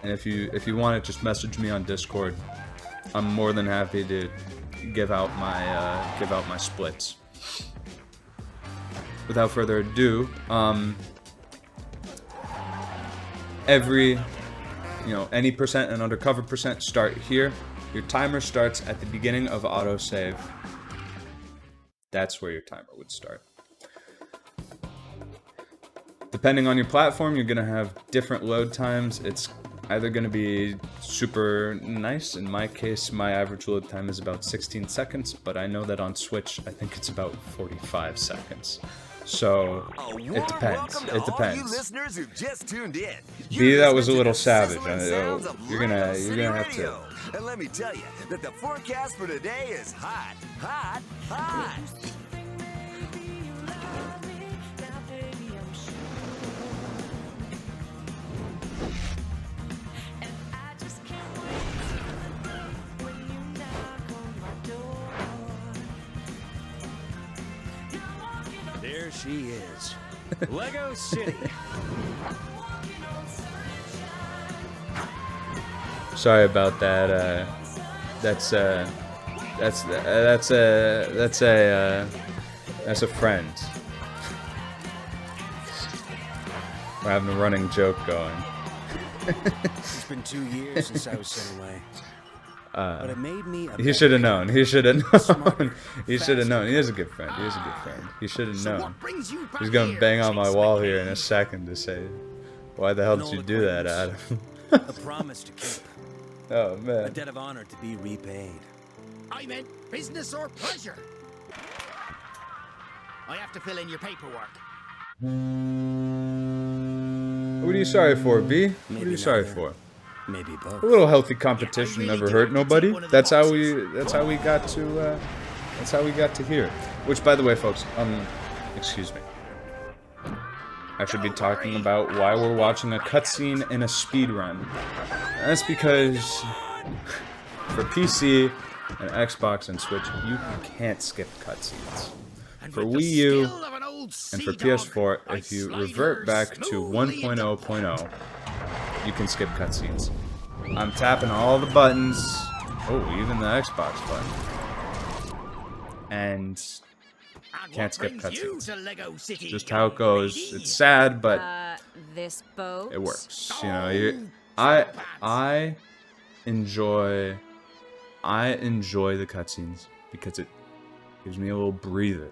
And if you want it, just message me on Discord. I'm more than happy to give out my splits. Without further ado, any percent and undercover percent start here. Your timer starts at the beginning of autosave. That's where your timer would start. Depending on your platform, you're gonna have different load times. It's either gonna be super nice. In my case, my average load time is about 16 seconds, but I know that on Switch, I think it's about 45 seconds. So it depends. It depends. B, that was a little savage. You're gonna have to. And let me tell you that the forecast for today is hot, hot, hot. There she is. Lego City. Sorry about that. That's a friend. We're having a running joke going. It's been 2 years since I was sent away. But it made me a he should have known. He should have known. He should have known. He is a good friend. He is a good friend. He should have known. He's gonna bang on my wall here in a second to say, "Why the hell did you do that, Adam?" A promise to keep. Oh A man. debt of honor to be repaid. I meant business or pleasure. I have to fill in your paperwork. What are you sorry for, B? What are Maybe you sorry neither. for? Maybe both. A little healthy competition never hurt nobody. That's how we got to here. Which, by the way, folks, excuse me. I should be talking about why we're watching a cutscene in a speedrun. That's because for PC and Xbox and Switch, you can't skip cutscenes. For Wii U and for PS4, if you revert back to 1.0.0, you can skip cutscenes. I'm tapping all the buttons. Oh, even the Xbox button. And can't skip cutscenes. Just how it goes. It's sad, but this boat? it works. You know, I enjoy the cutscenes because it gives me a little breather.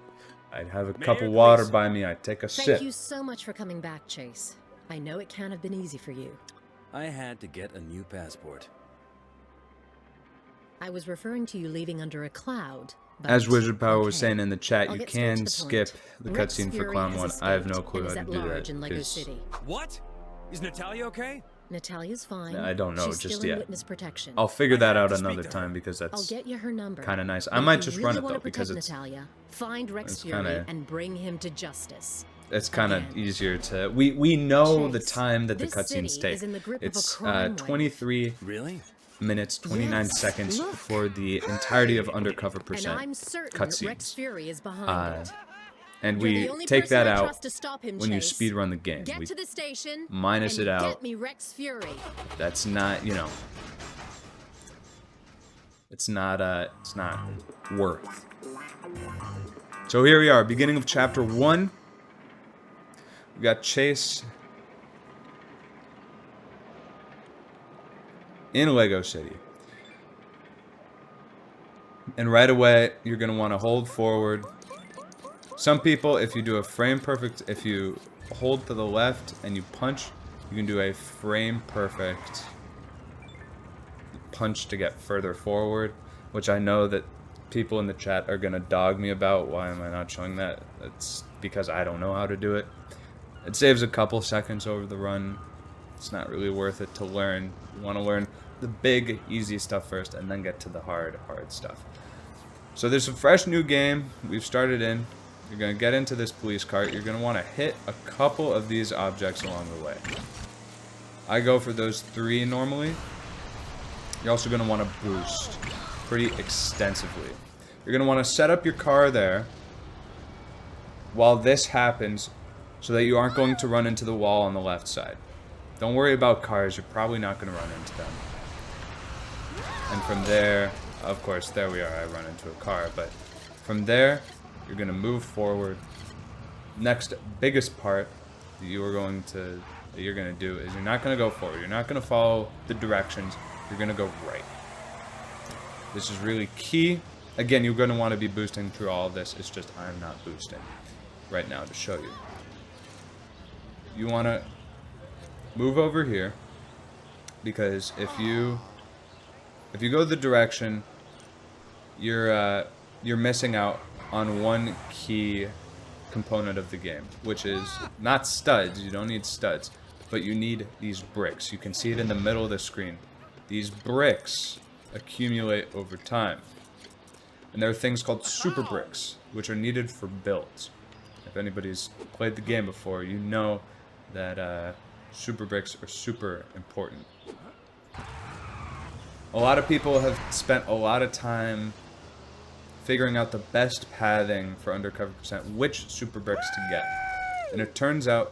I'd have a cup of water by me. I'd take a sip. Thank you so much for coming back, Chase. I know it can't have been easy for you. I had to get a new passport. I was referring to you leaving under a cloud. As Wizard Power was okay. saying in the chat, I'll you get straight to can the skip point. the Rex cutscene for Fury Clown has 1. I have no escaped clue and how is to at do that. large in Lego 'cause City. What? Is Natalia okay? Natalia's fine. I don't know She's just still in yet. witness protection. I'll figure that out to speak another to her. time because I'll that's get you her number. kind of nice. But I if might you just really run it wanna though because protect it's Natalia, find Rex it's Fury kinda- and bring him to justice. kind of Again. easier to. We know the Chase, time that the this cutscenes city take. is in the grip of a It's crime wave. 23 Really? minutes 29 Yes, seconds look. for the entirety of Undercover And percent I'm certain that Rex cutscenes. Fury is behind it. And You're the we only take person that I out trust to stop him, when you Chase. speedrun the game. Get We to the station minus and it out. Get me Rex Fury. That's not, you know, it's not worth. So here we are, beginning of chapter 1. We got Chase in Lego City. And right away, you're going to want to hold forward. Some people, if you do a frame perfect, if you hold to the left and you punch, you can do a frame perfect punch to get further forward, which I know that people in the chat are going to dog me about. Why am I not showing that? It's because I don't know how to do it. It saves a couple seconds over the run. It's not really worth it to learn. You want to learn the big, easy stuff first and then get to the hard stuff. So there's a fresh new game we've started in. You're going to get into this police cart. You're going to want to hit a couple of these objects along the way. I go for those 3 normally. You're also going to want to boost pretty extensively. You're going to want to set up your car there while this happens so that you aren't going to run into the wall on the left side. Don't worry about cars. You're probably not going to run into them. And from there, of course, there we are. I run into a car. But from there, you're going to move forward. Next biggest part that you're going to do is you're not going to go forward. You're not going to follow the directions. You're going to go right. This is really key. Again, you're going to want to be boosting through all of this. It's just I'm not boosting right now to show you. You want to move over here, because if you go the direction, you're missing out on one key component of the game, which is not studs. You don't need studs, but you need these bricks. You can see it in the middle of the screen. These bricks accumulate over time, and there are things called super bricks, which are needed for builds. If anybody's played the game before, you know that super bricks are super important. A lot of people have spent a lot of time figuring out the best pathing for Undercover Percent, which super bricks to get. And it turns out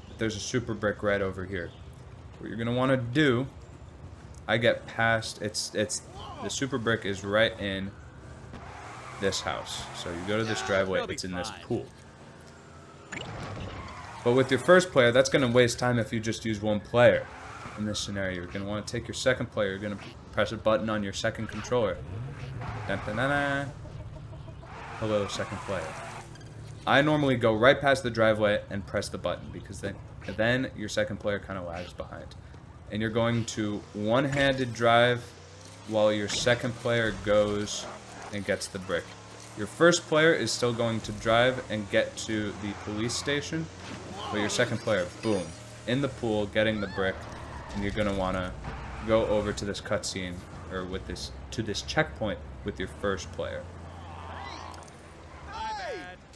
that there's a super brick right over here. What you're going to want to do, I get past, the super brick is right in this house. So you go to this driveway, it's in this pool. But with your first player, that's going to waste time if you just use one player. In this scenario, you're going to want to take your second player, you're going to press a button on your second controller. Dun, dun, dun, dun. Hello, second player. I normally go right past the driveway and press the button, because then your second player kind of lags behind. And you're going to one-handed drive while your second player goes and gets the brick. Your first player is still going to drive and get to the police station, but your second player, boom, in the pool, getting the brick, and you're going to want to go over to this cutscene, or to this checkpoint with your first player.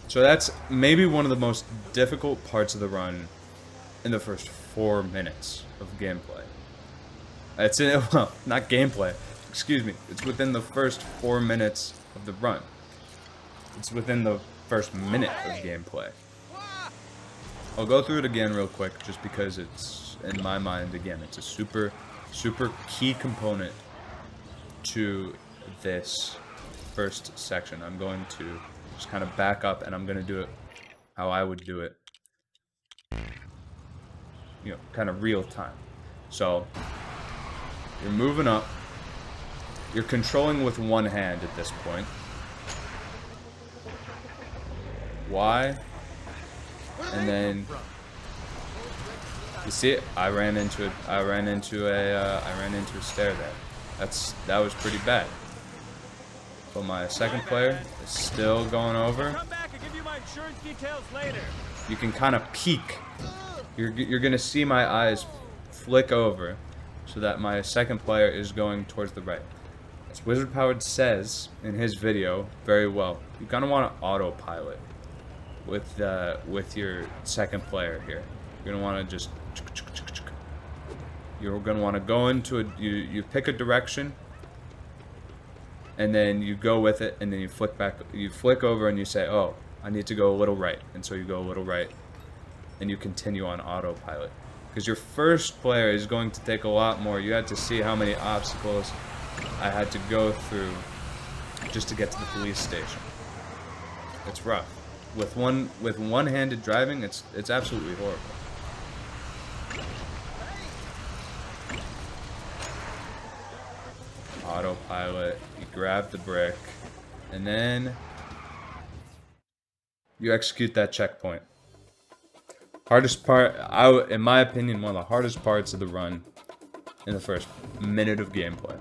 So that's maybe one of the most difficult parts of the run in the first 4 minutes of gameplay. It's in, well, not gameplay, excuse me. It's within the first 4 minutes of the run. It's within the first minute of gameplay. I'll go through it again real quick, just because it's, in my mind, again, it's a super key component to this first section. I'm going to just kind of back up, and I'm going to do it how I would do it, you know, kind of real time. So you're moving up, you're controlling with one hand at this point. Y, and then you see it. I ran into a stair there. That was pretty bad. But my second player is still going over. Come back and give you my insurance details later. You can kind of peek. You're gonna see my eyes flick over, so that my second player is going towards the right. As Wizard Powered says in his video very well, you kind of want to autopilot with your second player here. You're gonna want to just. You're gonna want to go into a. You pick a direction, and then you go with it, and then you flick back. You flick over, and you say, "Oh, I need to go a little right," and so you go a little right, and you continue on autopilot. Because your first player is going to take a lot more. You had to see how many obstacles I had to go through just to get to the police station. It's rough. With one-handed driving, it's absolutely horrible. Autopilot, you grab the brick, and then you execute that checkpoint. Hardest part, in my opinion, one of the hardest parts of the run in the first minute of gameplay.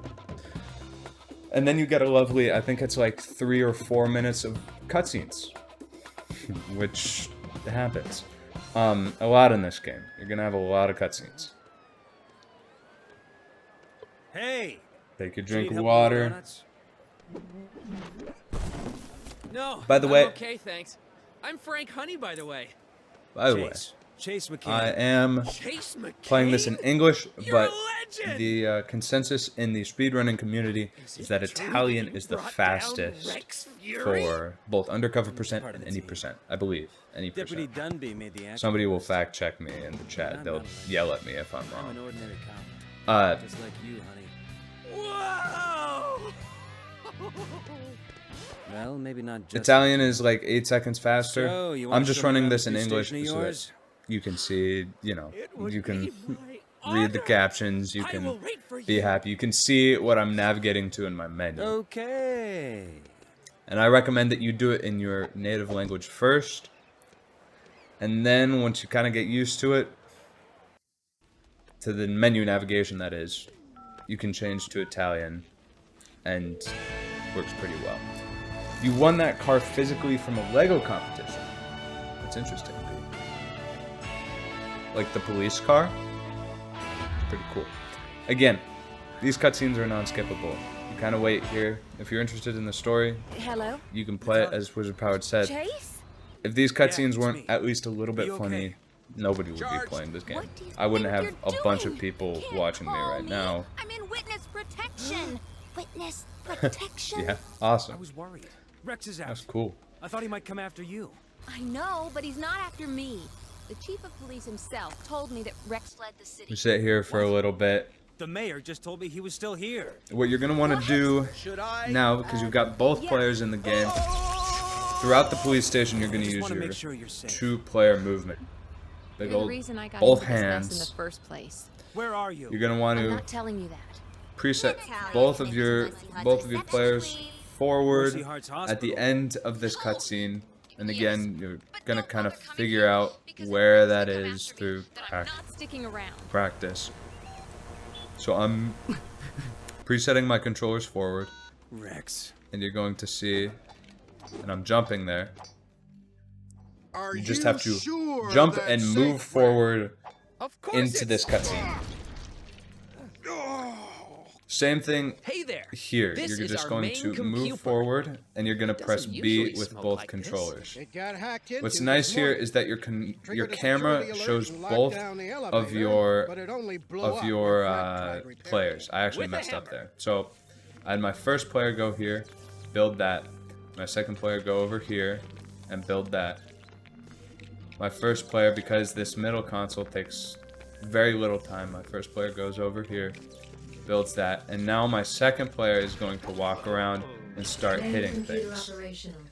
And then you get a lovely, I think it's like 3 or 4 minutes of cutscenes, which happens a lot in this game. You're gonna have a lot of cutscenes. Hey! Take a drink of water. No. By the way, I'm okay, thanks. I'm Frank Honey, by the way. by the way, Chase, Chase McCain. I am Chase McCain? playing this in English, You're a but legend! the consensus in the speedrunning community is that Italian is the Brought down fastest Rex Fury? for both undercover percent part of and the any team. percent, I believe. Any Deputy percent. Dunby made the action. Somebody will first. fact check me in the chat. They'll yell at me if I'm I'm an wrong. ordinary cop. Just like you, honey. Whoa! Well, maybe not just. Italian is like 8 seconds faster. So, you wanna I'm just show me running around this the in police English station of so that yours? you can see, you know, It would you can be my read the honor. captions, you I can will wait for be you. happy. You can see what I'm navigating to in my menu. Okay. And I recommend that you do it in your native language first. And then once you kind of get used to it, to the menu navigation that is, you can change to Italian and works pretty well. You won that car physically from a Lego competition. That's interesting. Like the police car. Pretty cool. Again, these cutscenes are non-skippable. You kind of wait here. If you're interested in the story, Hello? you can play it as Wizard Powered said. Chase? If these cutscenes it's weren't me. at least a little bit You okay? funny, nobody would be Charged. playing this game. What do you I wouldn't think have you're a bunch of doing? people Can't watching me call right now. I'm in witness protection. Witness protection? Yeah, I awesome. was worried. Rex is out. That's cool. I thought he might come after you. I know, but he's not after me. The chief of police himself told me that Rex fled the city. We sit here for a little bit. The mayor just told me he was still here. What you're gonna want to do now, because you've got both players in the game, throughout the police station, you're gonna Just use wanna your make sure you're safe. 2-player movement. Big You're the old reason I got both into this mess in hands. the first place. Where are you? You're gonna want I'm to not telling you that. preset both of your players forward at the end of this cutscene, and again you're gonna kind of figure out where that is through I'm not sticking around. practice. So I'm presetting my controllers forward, Rex. and you're going to see, and I'm jumping there. Are You just have to sure jump that's and safe? move forward Of course into it's- this cutscene. Same thing Hey there. here. This You're is just our going main to computer. move forward, and you're gonna press Doesn't B usually with smoke both like this. controllers. It got hacked into What's this nice here morning. is that your Triggered a camera security alert shows and locked both down the of elevator, your but it only blew up when Frank tried repairing players. it. I actually With a messed up hammer. there. So I had my first player go here, build that. My second player go over here and build that. My first player, because this middle console takes very little time, my first player goes over here, builds that, and now my second player is going to walk around and start hitting things.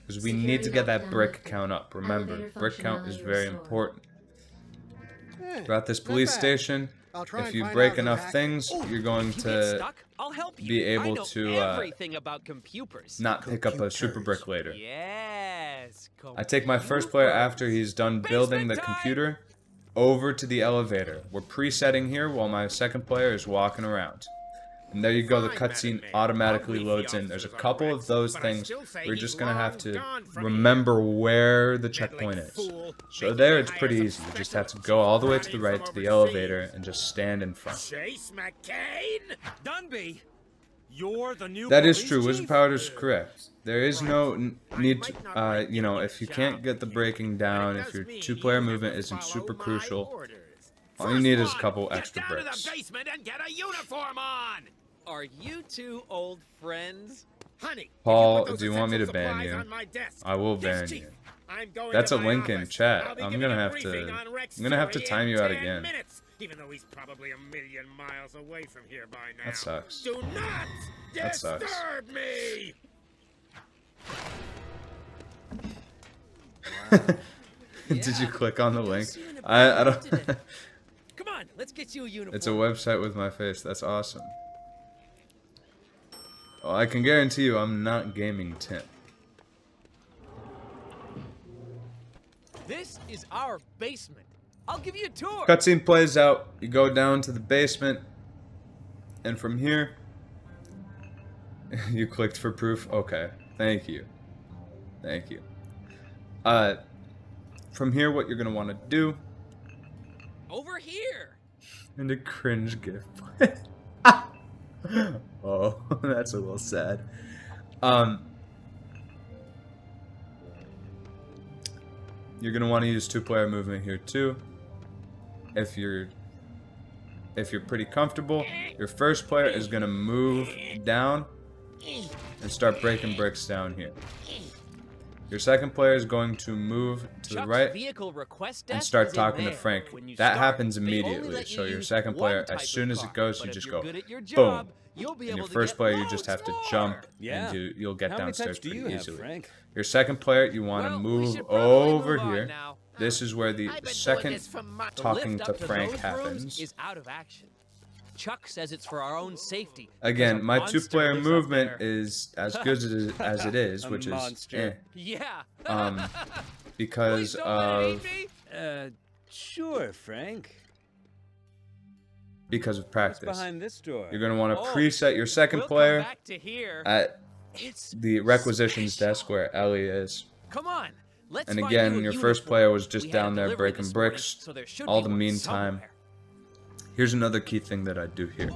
Because we need to get that brick count up. Remember, brick count is very important. Eh, Throughout this not police bad. station, I'll try if and you find break out who enough hacked it. things, you're going If you get to stuck, I'll help you. be able I know to, everything about computers. not pick up a super brick later. Yes. I take my first player after he's done building the computer over to the elevator. We're presetting here while my second player is walking around. And there you go, the cutscene automatically loads in. There's a couple of those things we're just gonna have to remember where the checkpoint is. So there it's pretty easy. You just have to go all the way to the right to the elevator and just stand in front. Chase McCain? Dunby, you're the new That is police true. chief? Wizard Powered is correct. There is no need to, you know, if you can't get the breaking down, if your 2-player movement isn't super crucial, all you need is a couple extra Get down bricks. to the basement and get a uniform on. Are you two old friends? Honey, Paul, if you put those do you want me to essential ban supplies you? on my desk, I will this ban chief, you. I'm going That's to a my link in office. chat. I'll be I'm giving gonna a have briefing to- on Rex I'm gonna have to Fury time in you out 10 again. minutes, even though he's probably a million miles away from here by now. That sucks. Do not That sucks. disturb me. Did you click on the link? I don't. Come on, let's get you a uniform. It's a website with my face. That's awesome. Well, I can guarantee you I'm not gaming Tim. This is our basement. I'll give you a tour. Cutscene plays out. You go down to the basement, and from here, you clicked for proof. Okay, thank you, thank you. From here, what you're gonna want to do, Over here. and a cringe gif. Oh, that's a little sad. You're gonna want to use 2-player movement here too. if you're pretty comfortable, your first player is gonna move down and start breaking bricks down here. Your second player is going to move to the right and start talking to Frank. That happens immediately. So your second player, as soon as it goes, you just go boom. And your first player, you just have to jump and you'll get downstairs pretty easily. Your second player, you want to move over here. This is where the second talking to Frank happens. Chuck says it's for our own safety. Again, my two-player movement is as good as it is, which is Yeah. because of Sure, Frank. because of practice. Behind this door. You're gonna want to preset your second player Back to here. at the requisitions desk where Ellie is. Come on. Let's And find again, you a your first uniform. player was just We had a down there delivery breaking this morning, bricks. so there should All be the one meantime, somewhere. here's another key thing that I do here.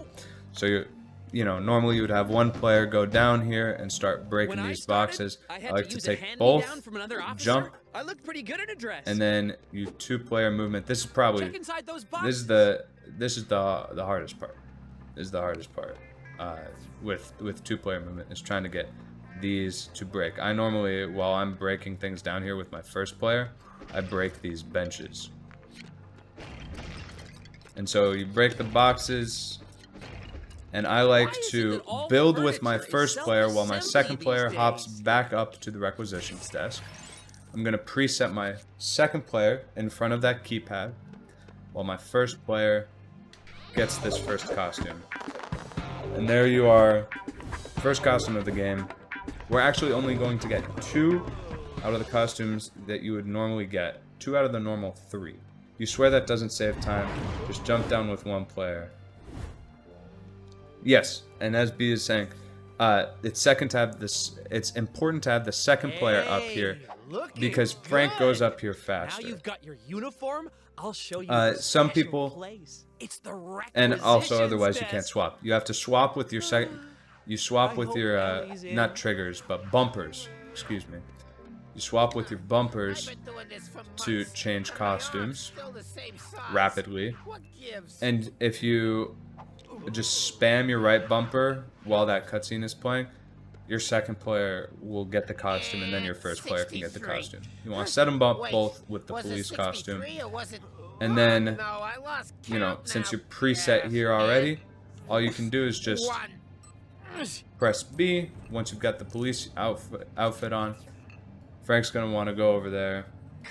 So you know, normally you would have one player go down here and start breaking When I these started, boxes. I I had like to to use a take hand-me-down both, from another officer. jump, I looked pretty good in a dress. and then you two-player movement. This is probably Check inside those this is boxes. the hardest part. This is the hardest part with two-player movement is trying to get these to break. I normally, while I'm breaking things down here with my first player, I break these benches. And so you break the boxes, and I like Why is it to that all build with my furniture is first player while my second self-assembly player these hops days? back up to the requisitions desk. I'm gonna preset my second player in front of that keypad while my first player gets this first costume. And there you are, first costume of the game. We're actually only going to get 2 out of the costumes that you would normally get. 2 out of the normal 3. You swear that doesn't save time, just jump down with one player. Yes, and as B is saying, it's important to have the second player up here Looking because Frank goes good. up here faster. Now you've got your uniform. I'll show you the Some special people- place. It's the And also, requisitions otherwise, you can't desk. swap. You have to swap with your second. You swap I with hope your Ellie's in. not triggers, but bumpers. Excuse me. You swap with your bumpers to change costumes rapidly. And if you just spam your right bumper while that cutscene is playing, your second player will get the costume, and then your first player can get the costume. You want to set them up both with the police costume, and then you know, since you're preset here already, all you can do is just press B once you've got the police outfit on. Frank's gonna want to go over there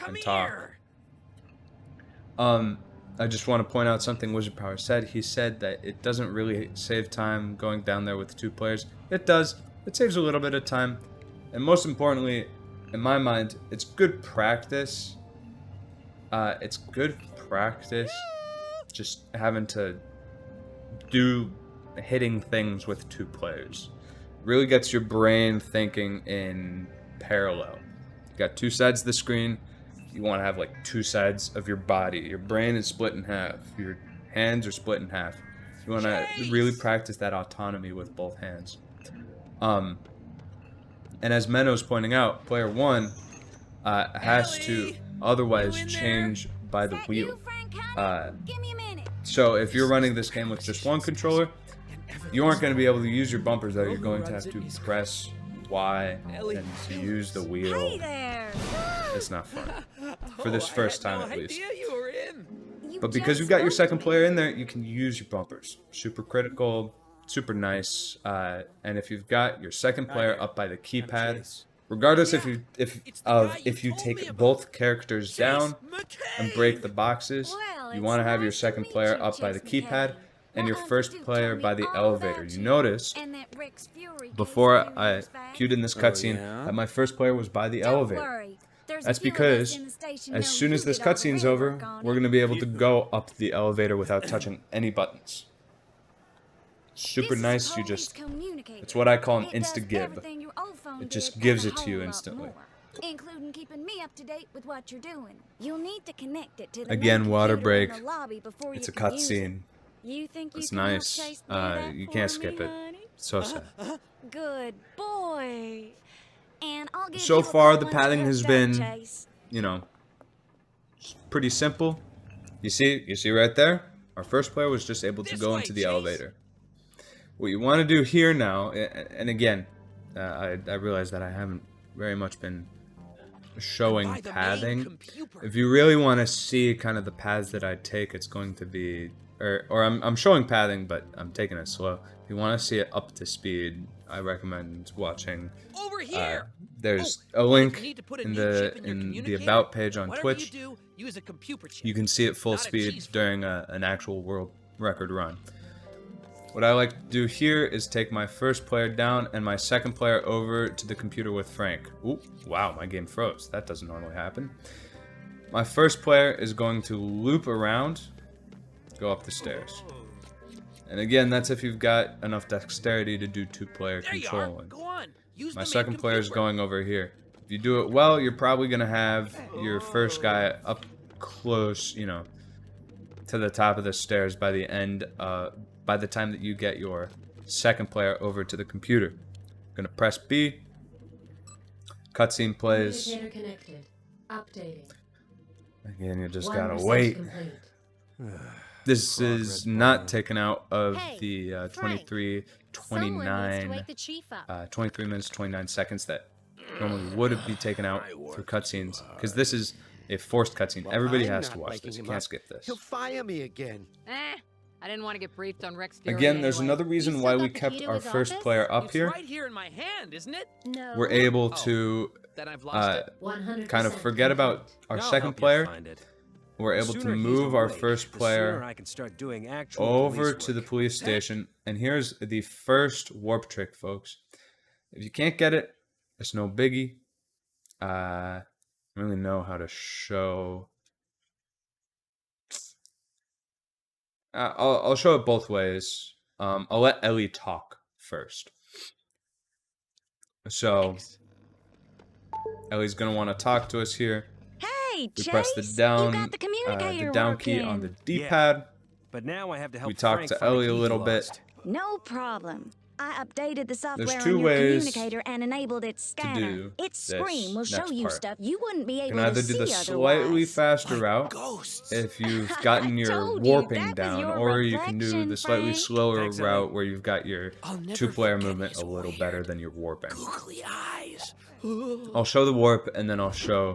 and talk. I just want to point out something Wizard Power said. He said that it doesn't really save time going down there with 2 players. It does. It saves a little bit of time. And most importantly, in my mind, it's good practice. It's good practice just having to do hitting things with 2 players. Really gets your brain thinking in parallel. You got 2 sides of the screen. You want to have like 2 sides of your body. Your brain is split in half. Your hands are split in half. You want to really practice that autonomy with both hands. And as Menno's pointing out, player 1 has to otherwise change by the wheel. So if you're running this game with just one controller, you aren't going to be able to use your bumpers though. You're going to have to press Y and to use the wheel. It's not fun. For this first time at least. You were in. But because you've got your second player in there, you can use your bumpers. Super critical, super nice. And if you've got your second player up by the keypad, regardless if you take both characters down and break the boxes, you want to have your second player up by the keypad and your first player by the elevator. You notice before I queued in this cutscene that my first player was by the elevator. That's because as soon as this cutscene's over, we're going to be able to go up the elevator without touching any buttons. Super nice. You just, it's what I call an insta-give. It just gives it to you instantly. Including keeping me up to date with what you're doing. You'll need to connect it to the Again, main water computer in break. the lobby before It's a you can use it. cutscene. You think you It's can help nice. Chase do that You for can't me, skip it. honey? So sad. Good boy. And I'll give So you a far, call the once padding you're has done, been, Chase. you know, pretty simple. You see right there? Our first player was just able to This go way, into the Chase. elevator. What you want to do here now, and again, I realize that I haven't very much been showing By the main pathing. computer. If you really want to see kind of the paths that I take, it's going to be, or I'm showing pathing, but I'm taking it slow. If you want to see it up to speed, I recommend watching. Over here. There's Oh, a and if link you need to put a in new chip the your communicator, about page on whatever Twitch. You do, use a computer chip. You can see it full Not a speed cheese during an actual world record run. What I like to do here is take my first player down and my second player over to the computer with Frank. Ooh, wow, my game froze. That doesn't normally happen. My first player is going to loop around, go up the stairs. And again, that's if you've got enough dexterity to do two-player There you are. controlling. Go on. Use My the main second player is computer. going over here. If you do it well, you're probably going to have your first guy up close, you know, to the top of the stairs by the end, by the time that you get your second player over to the computer. Gonna press B. Cutscene plays. Communicator connected. Updating. Again, you just 1% gotta wait. complete. This is not taken out of Hey, the Frank, 23, Someone needs to 29, wake the chief up. 23 minutes, 29 seconds that normally would be taken out through cutscenes. Because this is a forced cutscene. Well, Everybody I'm has not to watch waking this. You him can't up. skip this. He'll fire me again. I didn't want to get briefed on Rex Fury Again, there's anyway. another reason You why still we got the kept key to our his first office? player up It's here. right here in my hand, isn't it? No. We're able Oh. to Then I've lost it. 100% kind of forget about complete. our I'll second help you player. find it. We're The able to sooner he's move our awake, first the player sooner I can start doing actual over police to the work. police station. And here's the first warp trick, folks. If you can't get it, it's no biggie. I don't really know how to show. I'll show it both ways. I'll let Ellie talk first. So Ellie's gonna want to talk to us here. Hey, We Chase, press the you down, got the communicator down key on the working. D-pad. But now I have to help We talked Frank to find Ellie a key he little bit. lost. No problem. I updated the software two on your ways communicator and enabled its scanner. do Its this screen will show next you part. stuff you wouldn't be You able can either to do see the otherwise. slightly faster route Ghosts. if you've gotten your told you, warping that was down, your or you can do reflection, the slightly Frank. slower Thanks, Ellie. route where you've got your I'll never two-player forget movement his a little weird better than your warping. Googly eyes. I'll show the warp, and then I'll show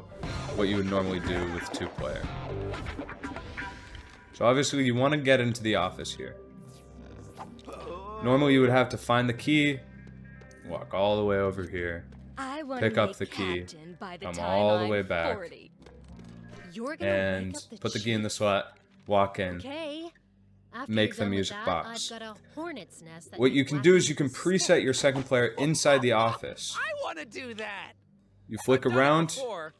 what you would normally do with two-player. So obviously you want to get into the office here. Normally you would have to find the key, walk all the way over here, I wanna pick up make the key, captain by the come time all the I'm way back, 40. You're gonna and wake up put the key in the slot, walk in. Okay. After Make you're the done with music that, box. I've got a hornet's nest that What you can do is you can flatten preset your second player inside the office. I want to do that. You flick I've done it around, before,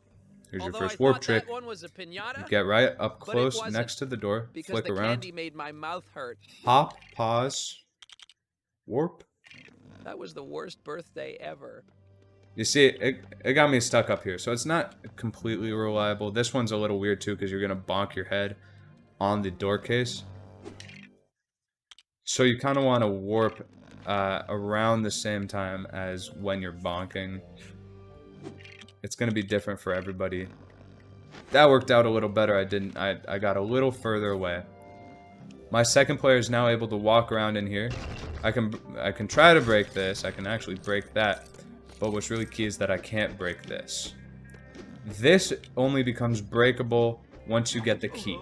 here's your although I first warp thought trick. That one was a piñata, You get right up But it close wasn't, next to the door, because flick the around, candy made my mouth hurt. hop, pause, warp. That was the worst birthday ever. You see, it got me stuck up here, so it's not completely reliable. This one's a little weird too, because you're going to bonk your head on the door case. So you kind of want to warp around the same time as when you're bonking. It's going to be different for everybody. That worked out a little better. I got a little further away. My second player is now able to walk around in here. I can try to break this. I can actually break that. But what's really key is that I can't break this. This only becomes breakable once you get the key.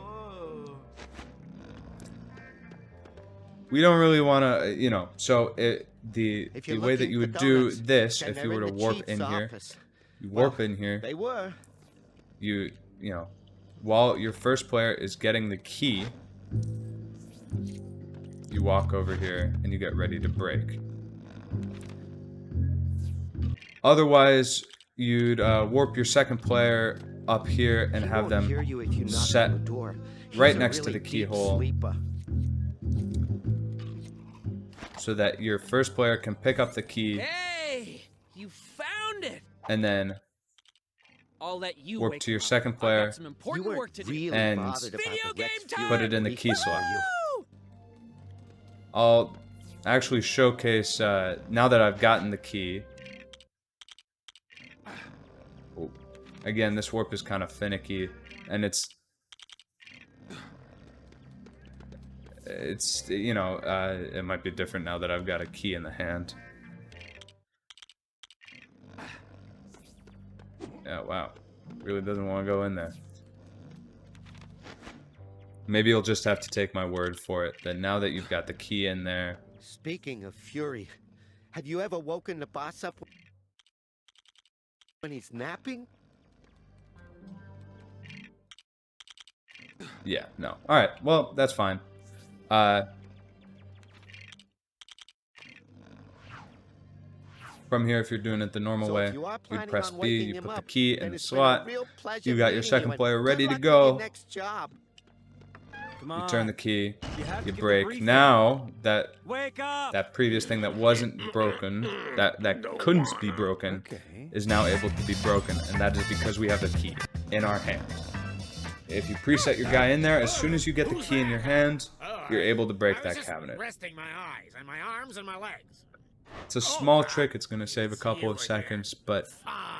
We don't really want to, you know, so the way that you would do this, if you were to warp in here, you warp in here, They were. you know, while your first player is getting the key, you walk over here and you get ready to break. Otherwise, you'd warp your second player up here and He have won't them hear you if you knock set on the door. He's right a next to really the deep keyhole. sleeper. so that your first player can pick up the key Hey, you found it. and then I'll let you warp wake to your him up. second I've player, got some You important weren't work to do. really And bothered about Video the Rex game Fury put it in the brief, key were slot. you? I'll actually showcase, now that I've gotten the key. Oh, again, this warp is kind of finicky, and it's it's, you know, it might be different now that I've got a key in the hand. Yeah, wow. Really doesn't want to go in there. Maybe you'll just have to take my word for it, that now that you've got the key in there... Speaking of fury, have you ever woken the boss up when he's napping? Yeah, no. Alright, well, that's fine. From here, if you're doing it the normal way, you press B, you put the key in the slot, you got your second player ready to go. You turn the key, you brake. Now, that previous thing that wasn't broken, that couldn't be broken, is now able to be broken, and that is because we have the key in our hand. If you preset your guy in there, as soon as you get the key in your hand, you're able to break that cabinet. Resting my eyes and my arms and my legs. It's a small trick, it's going to save a couple of seconds, but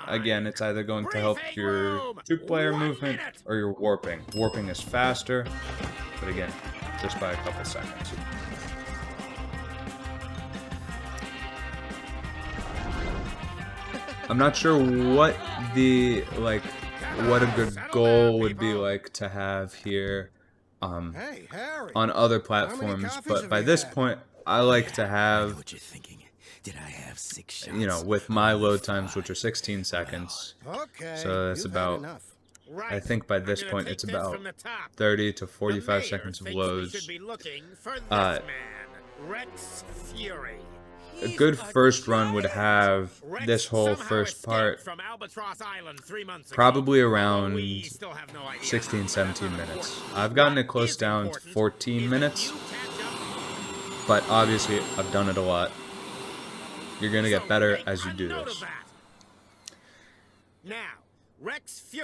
again, it's either going to help your two-player movement or your warping. Warping is faster, but again, just by a couple seconds. I'm not sure what the, like, what a good goal would be like to have here on other platforms, but by this point, I like to have, you know, with my load times, which are 16 seconds, so that's about, I think by this point it's about 30 to 45 seconds of loads. A good first run would have this whole first part probably around 16, 17 minutes. I've gotten it close down to 14 minutes, but obviously I've done it a lot. You're gonna get better as you do this.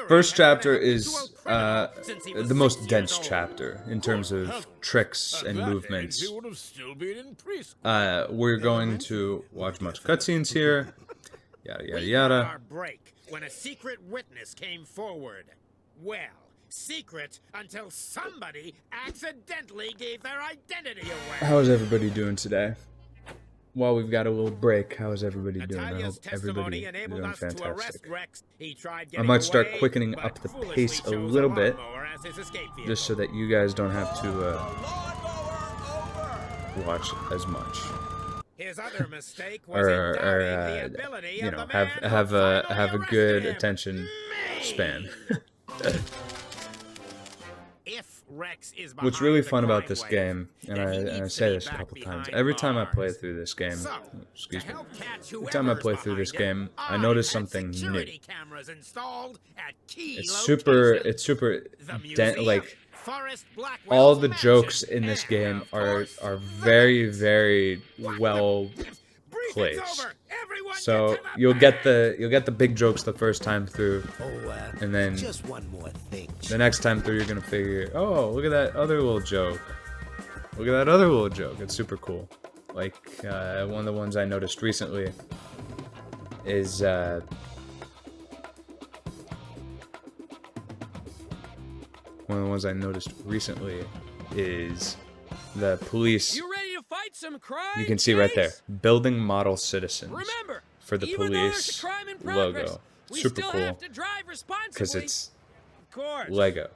First chapter is the most dense chapter in terms of tricks and movements. We're going to watch much cutscenes here, yada yada yada. When a secret witness came forward. Well, secret until somebody accidentally gave their identity away. How is everybody doing today? While we've got a little break, how is everybody doing? I hope everybody is doing fantastic. I might start quickening up the pace a little bit, just so that you guys don't have to watch as much. His other mistake was you know, have a good attention span. What's really fun about this game, and I say this a couple times, every time I play through this game, excuse me, every time I play through this game, I notice something new. It's super, like, all the jokes in this game are very, very well placed. So you'll get the big jokes the first time through, and then the next time through you're gonna figure, oh, look at that other little joke. Look at that other little joke. It's super cool. Like one of the ones I noticed recently is the police. You ready to fight some crime? You can see right there, building model citizens. Remember, for the police logo. Super cool, because it's Lego.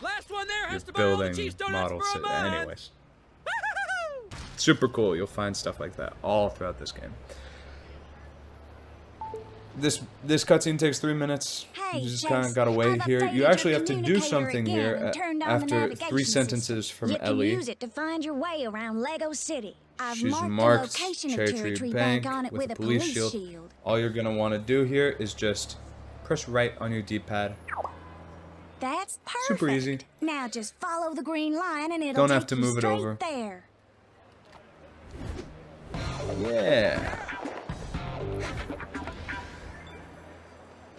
Last one there has to building model citizens. Anyways, super cool. You'll find stuff like that all throughout this game. This cutscene takes 3 minutes. Hey, You just kind of gotta wait here. You actually have to do something here after 3 sentences from Ellie. You can use it to find your way around Lego City. I've She's marked marked the location of Cherry Cherry Tree Tree Bank Bank on it with a a police shield. All you're gonna want to do here is just press right on your D-pad. That's perfect. Super easy. Now just follow the green line and it'll Don't have take to you move it straight over. there. Yeah.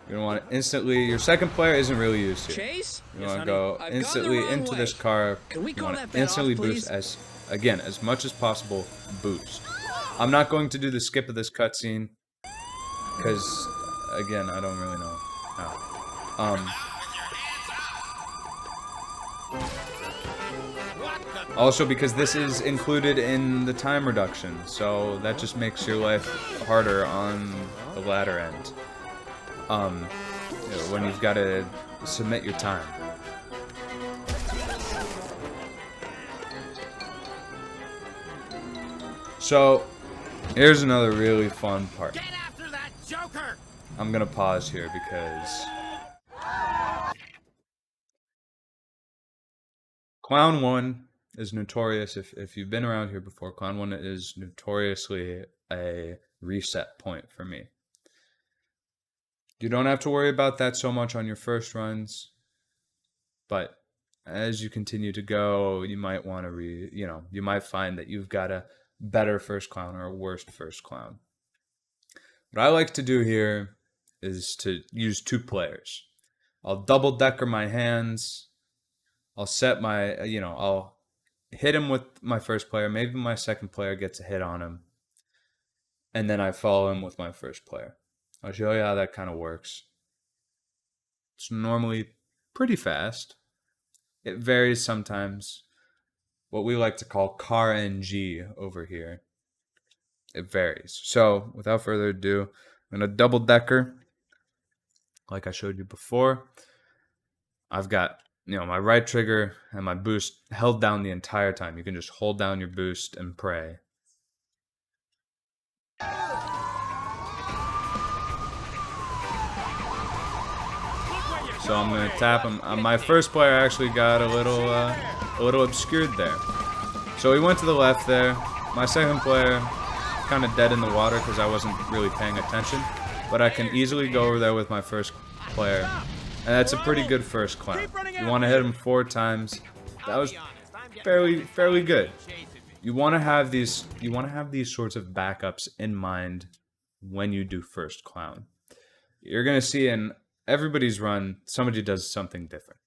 You're gonna want to instantly. Your second player isn't really used here. Chase? You want to go instantly into this car. Can we You call want that to bed instantly off, boost please? as much as possible. Boost. I'm not going to do the skip of this cutscene because, again, I don't really know how. Also, because this is included in the time reduction, so that just makes your life harder on the latter end. You know, when you've got to submit your time. So, here's another really fun part. Get after that Joker! I'm gonna pause here because Clown 1 is notorious, if you've been around here before, Clown 1 is notoriously a reset point for me. You don't have to worry about that so much on your first runs, but as you continue to go, you might want to you might find that you've got a better first clown or a worse first clown. What I like to do here is to use 2 players. I'll double decker my hands. I'll set my, I'll hit him with my first player. Maybe my second player gets a hit on him. And then I follow him with my first player. I'll show you how that kind of works. It's normally pretty fast. It varies sometimes. What we like to call car NG over here. It varies. So, without further ado, I'm going to double decker. Like I showed you before. I've got, my right trigger and my boost held down the entire time. You can just hold down your boost and pray. So I'm going to tap him. My first player actually got a little obscured there. So he went to the left there. My second player kind of dead in the water because I wasn't really paying attention. But I can easily go over there with my first player. And that's a pretty good first clown. You want to hit him 4 times. That was fairly good. You want to have these sorts of backups in mind when you do first clown. You're going to see in everybody's run, somebody does something different.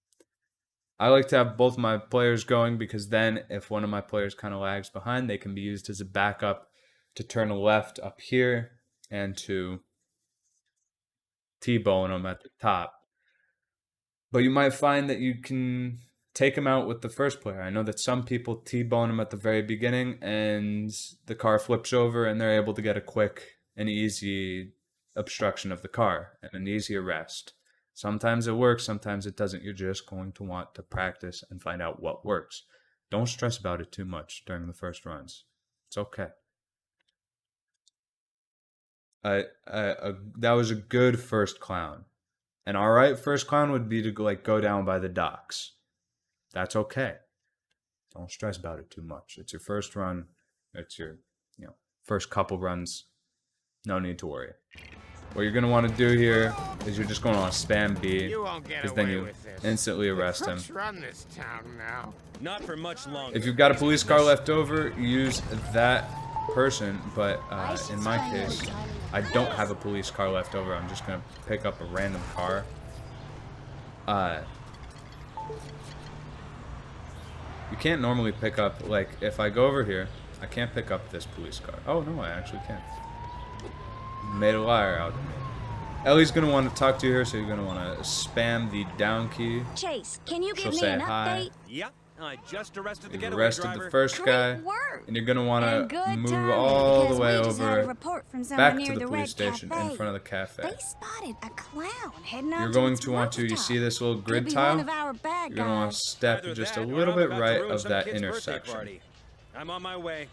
I like to have both my players going because then if one of my players kind of lags behind, they can be used as a backup to turn left up here and to T-bone them at the top. But you might find that you can take them out with the first player. I know that some people T-bone them at the very beginning and the car flips over and they're able to get a quick and easy obstruction of the car and an easy arrest. Sometimes it works, sometimes it doesn't. You're just going to want to practice and find out what works. Don't stress about it too much during the first runs. It's okay. That was a good first clown. An alright first clown would be to go down by the docks. That's okay. Don't stress about it too much. It's your first run. It's your first couple runs. No need to worry. What you're going to want to do here is you're just going to want to spam B, because then you instantly arrest him. Run this town now. Not for much longer. If you've got a police car left over, use that person, but in my case, I don't have a police car left over. I'm just going to pick up a random car. You can't normally pick up, if I go over here, I can't pick up this police car. Oh, no, I actually can. Made a liar out of me. Ellie's going to want to talk to you here, so you're going to want to spam the down key. Chase, can you give She'll me say an hi. update? Yeah, I just arrested the You've getaway arrested driver. the first guy, and you're going to want to move all the way over back to the police station in front of the cafe. They spotted a clown heading out You're going to want to, you see this little grid tile? You're going to want to step Either just that a or little I'm bit about to right ruin of some that kid's birthday intersection. party. I'm on my way.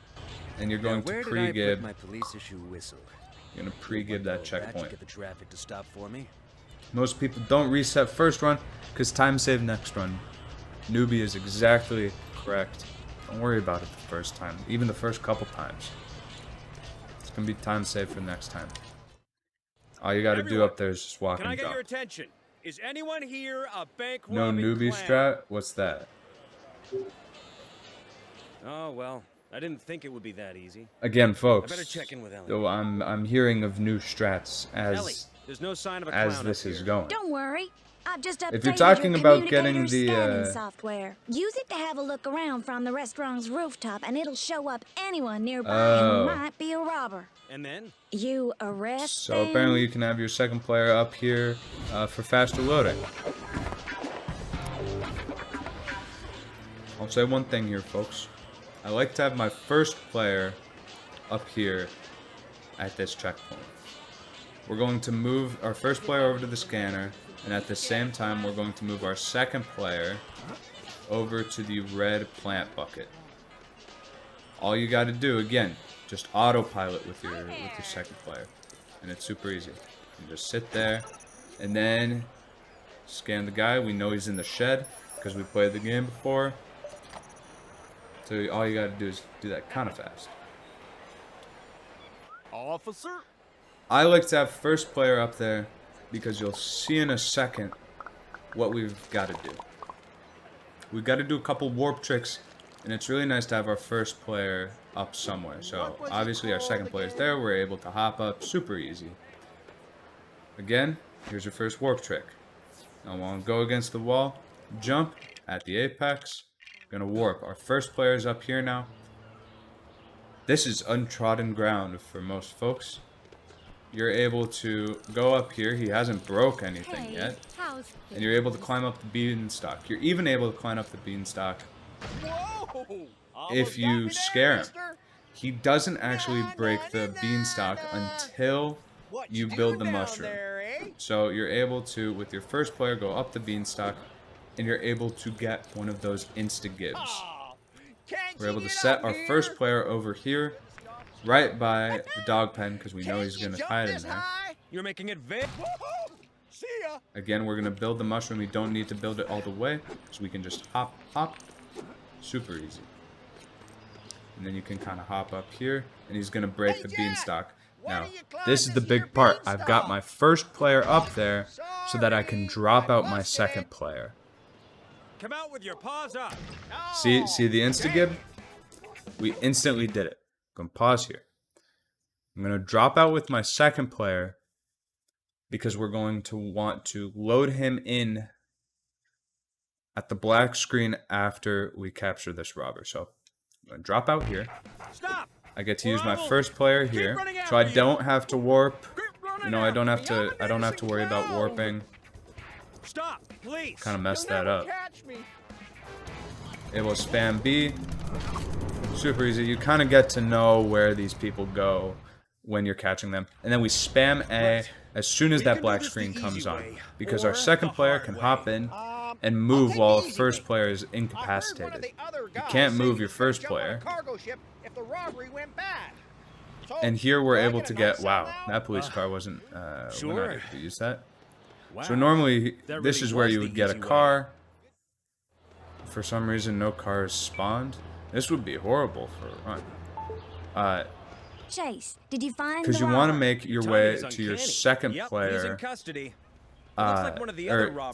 And you're going to pre-gib. my police issue whistle? You're going to pre-gib that That checkpoint. should get the traffic to stop for me. Most people don't reset first run because time save next run. Newbie is exactly correct. Don't worry about it the first time, even the first couple times. It's going to be time saved for next time. All you got to do up there is just walk Can I and get go. your attention? Is anyone here a bank No robbing newbie clown? strat? What's that? Oh, well, I didn't think it would be that easy. Again, folks. I better check in with Ellie. So I'm hearing of new strats Ellie, there's no sign of a clown as this up is here. going. Don't worry. I've just updated If you're talking your about getting communicator the, scanning software. Use it to have a look around from the restaurant's rooftop, and it'll show up anyone nearby who might be a robber. And then? You arrest So them. apparently you can have your second player up here for faster loading. I'll say one thing here, folks. I like to have my first player up here at this checkpoint. We're going to move our first player over to the scanner, and at the same time we're going to move our second player over to the red plant bucket. All you got to do, again, just autopilot with your second player, and it's super easy. You just sit there, and then scan the guy. We know he's in the shed because we played the game before. So all you got to do is do that kind of fast. Officer? I like to have first player up there because you'll see in a second what we've got to do. We've got to do a couple warp tricks, and it's really nice to have our first player up somewhere. So obviously our second player is there. We're able to hop up super easy. Again, here's your first warp trick. Now we'll go against the wall, jump at the apex, gonna warp. Our first player is up here now. This is untrodden ground for most folks. You're able to go up here. He hasn't broke anything yet. And you're able to climb up the beanstalk. You're even able to climb up the beanstalk if you scare him. He doesn't actually break the beanstalk until you build the mushroom. So you're able to, with your first player, go up the beanstalk, and you're able to get one of those insta-gives. We're able to set our first player over here, right by the dog pen, because we know he's going to hide in there. You're making it Again, we're going to build the mushroom. We don't need to build it all the way, so we can just hop, hop. Super easy. And then you can kind of hop up here, and he's going to break the beanstalk. Now, this is the big part. I've got my first player up there so that I can drop out my second player. Come out with your paws up. See the insta-gib? We instantly did it. I'm going to pause here. I'm going to drop out with my second player because we're going to want to load him in at the black screen after we capture this robber. So I'm going to drop out here. Stop. I get to use my first player here, so I don't have to warp. You know, I don't have to worry about warping. Stop, please. Kind of messed that up. It will spam B. Super easy. You kind of get to know where these people go when you're catching them. And then we spam A as soon as that black screen comes on, because our second player can hop in and move while the first player is incapacitated. You can't move your first player. And here we're able to get, wow, that police car wasn't, we're not able to use that. So normally, this is where you would get a car. For some reason, no cars spawned. This would be horrible for a run. Chase, did you find because you want to make your way to your second player.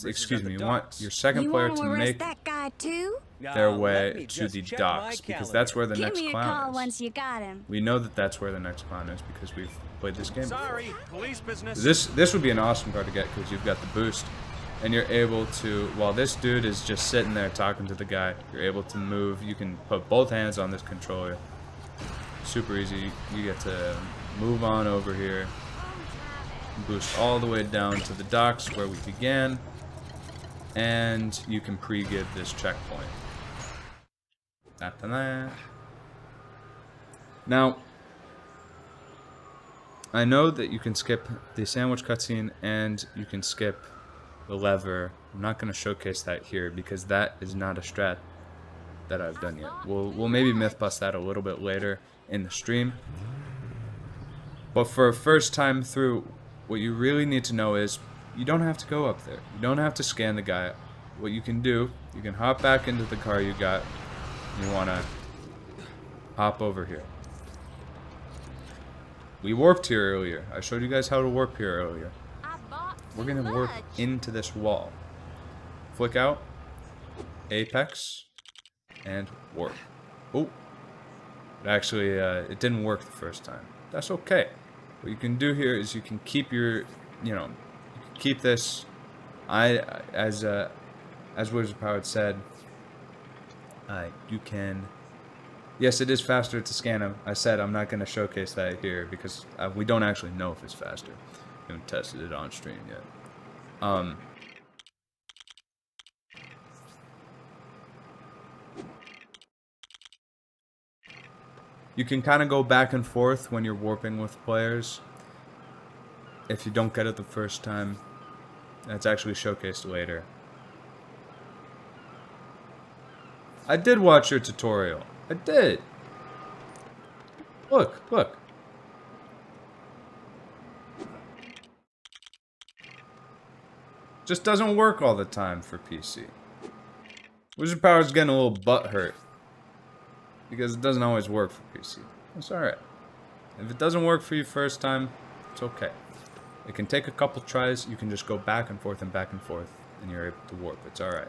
Excuse me, you want your second player to make that guy too? their way to the docks, because that's where the next clown is. Once you got him. We know that that's where the next clown is because we've played this game before. Police business. This would be an awesome car to get because you've got the boost, and you're able to, while this dude is just sitting there talking to the guy, you're able to move. You can put both hands on this controller. Super easy. You get to move on over here, boost all the way down to the docks where we began, and you can pre-give this checkpoint. Now, I know that you can skip the sandwich cutscene and you can skip the lever. I'm not going to showcase that here because that is not a strat that I've done yet. We'll maybe myth bust that a little bit later in the stream. But for a first time through, what you really need to know is you don't have to go up there. You don't have to scan the guy. What you can do, you can hop back into the car you got. You want to hop over here. We warped here earlier. I showed you guys how to warp here earlier. We're going to warp into this wall. Flick out, apex, and warp. Oh, actually, it didn't work the first time. That's okay. What you can do here is you can keep your, you can keep this. As Wizard of Power said, you can. Yes, it is faster to scan him. I said I'm not going to showcase that here because we don't actually know if it's faster. We haven't tested it on stream yet. You can kind of go back and forth when you're warping with players. If you don't get it the first time, that's actually showcased later. I did watch your tutorial. I did. Look, look. Just doesn't work all the time for PC. Wizard Power's getting a little butthurt because it doesn't always work for PC. It's alright. If it doesn't work for you first time, it's okay. It can take a couple tries. You can just go back and forth, and you're able to warp. It's alright.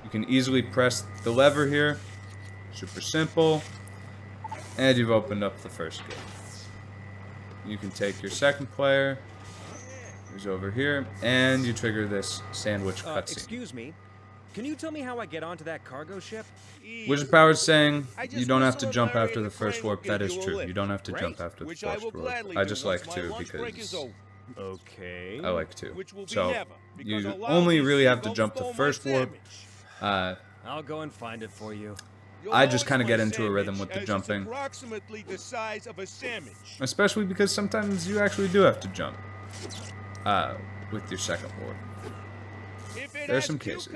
You can easily press the lever here. Super simple. And you've opened up the first gate. You can take your second player, who's over here, and you trigger this sandwich cutscene. Excuse me. Can you tell me how I get onto that cargo ship? Wizard Power is saying you don't have to jump after the first warp. That is true. You don't have to jump after the first warp. I just like to because Okay. I like to. So you only really have to jump the first warp. I'll go and find it for you. I just kind of get into a rhythm with the jumping. Approximately the size of a sandwich. Especially because sometimes you actually do have to jump with your second warp. There are some cases.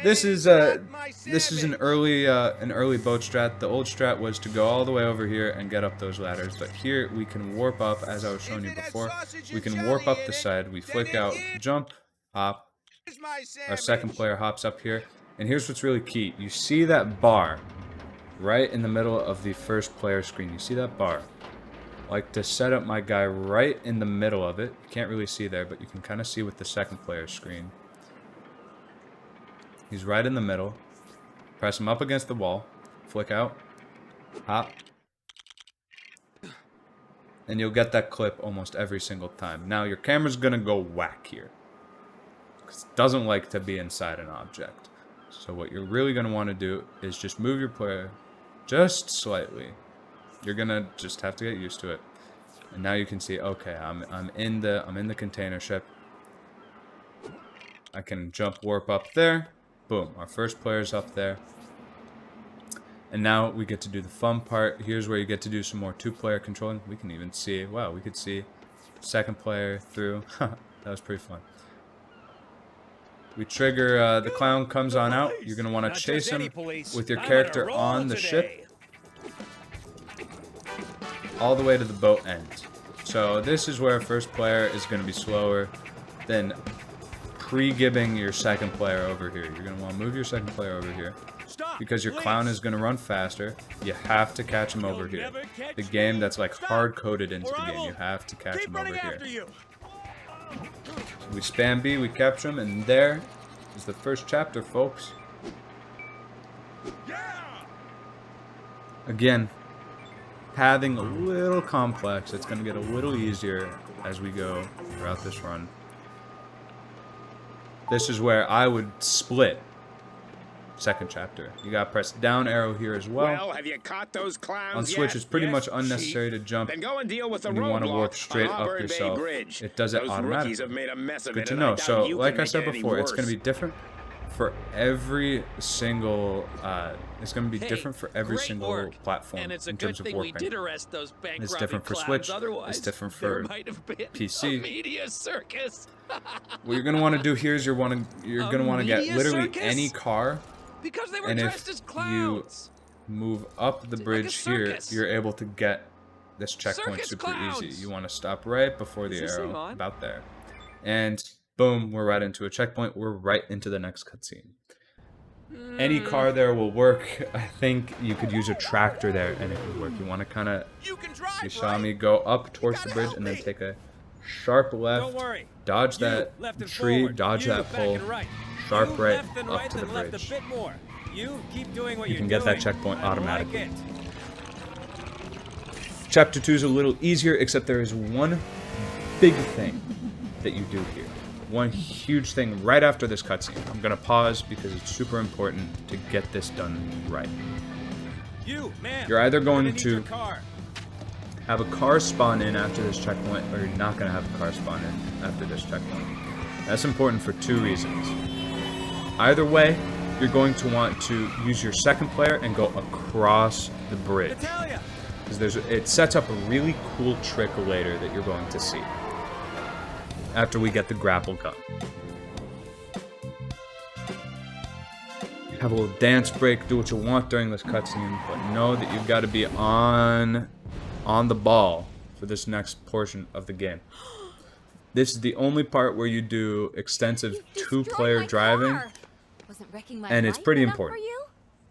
This is an early boat strat. The old strat was to go all the way over here and get up those ladders, but here we can warp up, as I was showing you before. We can warp up the side. We flick out, jump, hop. Our second player hops up here, and here's what's really key. You see that bar right in the middle of the first player screen. You see that bar? I like to set up my guy right in the middle of it. You can't really see there, but you can kind of see with the second player screen. He's right in the middle. Press him up against the wall. Flick out. Hop. And you'll get that clip almost every single time. Now your camera's gonna go whack here, because it doesn't like to be inside an object. So what you're really gonna want to do is just move your player just slightly. You're gonna just have to get used to it. And now you can see, okay, I'm in the container ship. I can jump warp up there. Boom, our first player's up there. And now we get to do the fun part. Here's where you get to do some more two-player controlling. We can even see, wow, we could see second player through. That was pretty fun. We trigger, the clown comes on out. You're going to want to chase him with your character on the ship all the way to the boat end. So this is where first player is going to be slower than pre-gibbing your second player over here. You're going to want to move your second player over here because your clown is going to run faster. You have to catch him over here. The game that's like hard-coded into the game. You have to catch him over here. We spam B, we capture him, and there is the first chapter, folks. Again, pathing a little complex. It's going to get a little easier as we go throughout this run. This is where I would split second chapter. You gotta press down arrow here as well. Well, have you caught those clowns On Switch, yet? it's pretty Yes, much unnecessary to jump. Then go and deal with the when you want to warp roadblocks straight on up Auburn Bay yourself. Bridge. It does it Those automatically. rookies have made a mess of Good it, to and I know. doubt So, you like can I said make it any before, it's going to be worse. different for every single. It's going to be different for every great single work. platform And it's a in good terms of thing we warping. did arrest those bank It's robbing different for clowns. Switch. Otherwise, It's different there for might have been PC. a media circus. What you're going to want to do here is you're going to want to get media literally circus? any car. Because they were And dressed if as clowns. you move up the bridge here, circus. you're able to get this checkpoint Circus super clowns. easy. You want to stop right before the Is this thing arrow, on? about there. And boom, we're right into a checkpoint. We're right into the next cutscene. Any car there will work. I think you could use a tractor there and it would work. You want to kind of, you saw me go up towards the bridge and then take a sharp left, Don't worry. dodge You, that left and tree, forward. dodge You, that back pole, and right. sharp You, right, left and up right, to the then left bridge. a bit more. You keep doing what You you're can get that doing. checkpoint I automatically. Like it. Chapter 2 is a little easier, except there is one big thing that you do here. One huge thing right after this cutscene. I'm going to pause because it's super important to get this done right. You, man. You're either going I'm gonna need your to car. have a car spawn in after this checkpoint, or you're not going to have a car spawn in after this checkpoint. That's important for two reasons. Either way, you're going to want to use your second player and go across the bridge. Because it sets up a really cool trick later that you're going to see. After we get the grapple gun. Have a little dance break, do what you want during this cutscene, but know that you've got to be on the ball for this next portion of the game. This is the only part where you do extensive two-player driving, and it's pretty important.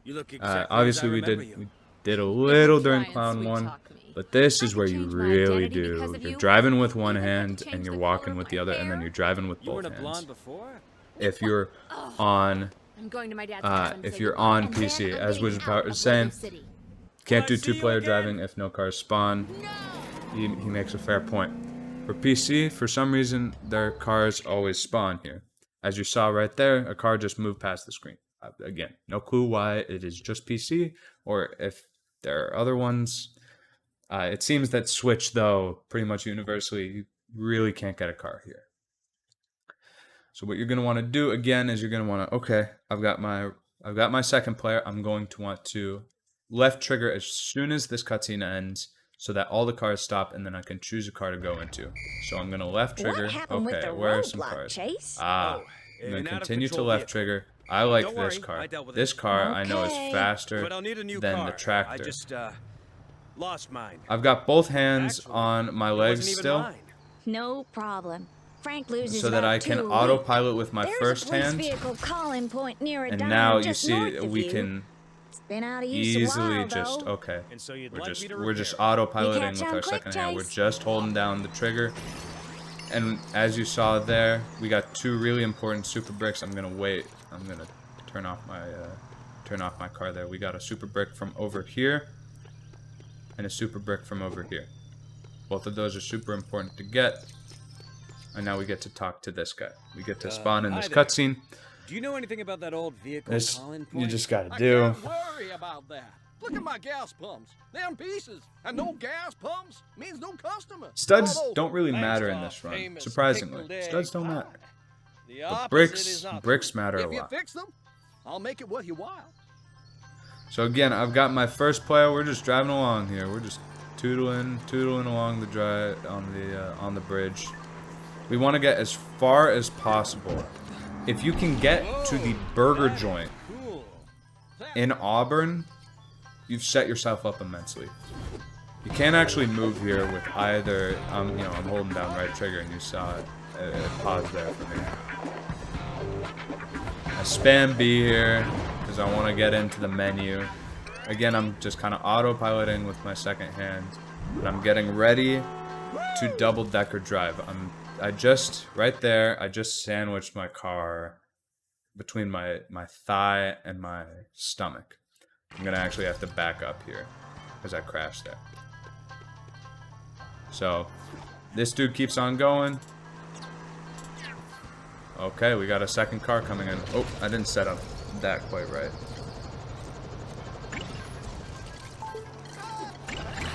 You look exactly Obviously, as I we remember you. did a little during Clown 1, but this is where you really do. You're driving with one hand, and you're walking with the other, and then you're driving with both hands. If you're on if you're on PC, as Wizard was saying, can't do two-player driving if no cars spawn. He makes a fair point. For PC, for some reason, their cars always spawn here. As you saw right there, a car just moved past the screen. Again, no clue why it is just PC, or if there are other ones. It seems that Switch, though, pretty much universally, you really can't get a car here. So what you're going to want to do again is you're going to want to, okay, I've got my second player. I'm going to want to left trigger as soon as this cutscene ends, so that all the cars stop, and then I can choose a car to go into. So I'm going to left trigger. Okay, where are some cars? I'm going to continue to left trigger. I like this car. This car I know is faster than the tractor. I just lost mine. I've got both hands on my legs still. No problem. Frank loses so that I can autopilot with my first hand. And now you see we can easily just we're just autopiloting with our second hand. We're just holding down the trigger. And as you saw there, we got two really important super bricks. I'm gonna wait. I'm gonna turn off my car there. We got a super brick from over here and a super brick from over here. Both of those are super important to get. And now we get to talk to this guy. We get to spawn in this cutscene. Do you know anything about that old vehicle? This Colin you just gotta do. I can't worry about that. Look at my gas pumps. They're in pieces. And no gas pumps means no customer. Studs don't really matter in this run. Surprisingly, studs don't matter. But bricks matter a lot. If you fix them, I'll make it worth your while. So again, I've got my first player. We're just driving along here. We're just tootling along the drive on the bridge. We want to get as far as possible. If you can get to the burger joint in Auburn, you've set yourself up immensely. You can't actually move here with either. I'm holding down right trigger, and you saw it. It paused there for me. I spam B here because I want to get into the menu. Again, I'm just kind of autopiloting with my second hand, but I'm getting ready to double-decker drive. I just sandwiched my car between my thigh and my stomach. I'm gonna actually have to back up here because I crashed there. So this dude keeps on going. Okay, we got a second car coming in. Oh, I didn't set up that quite right.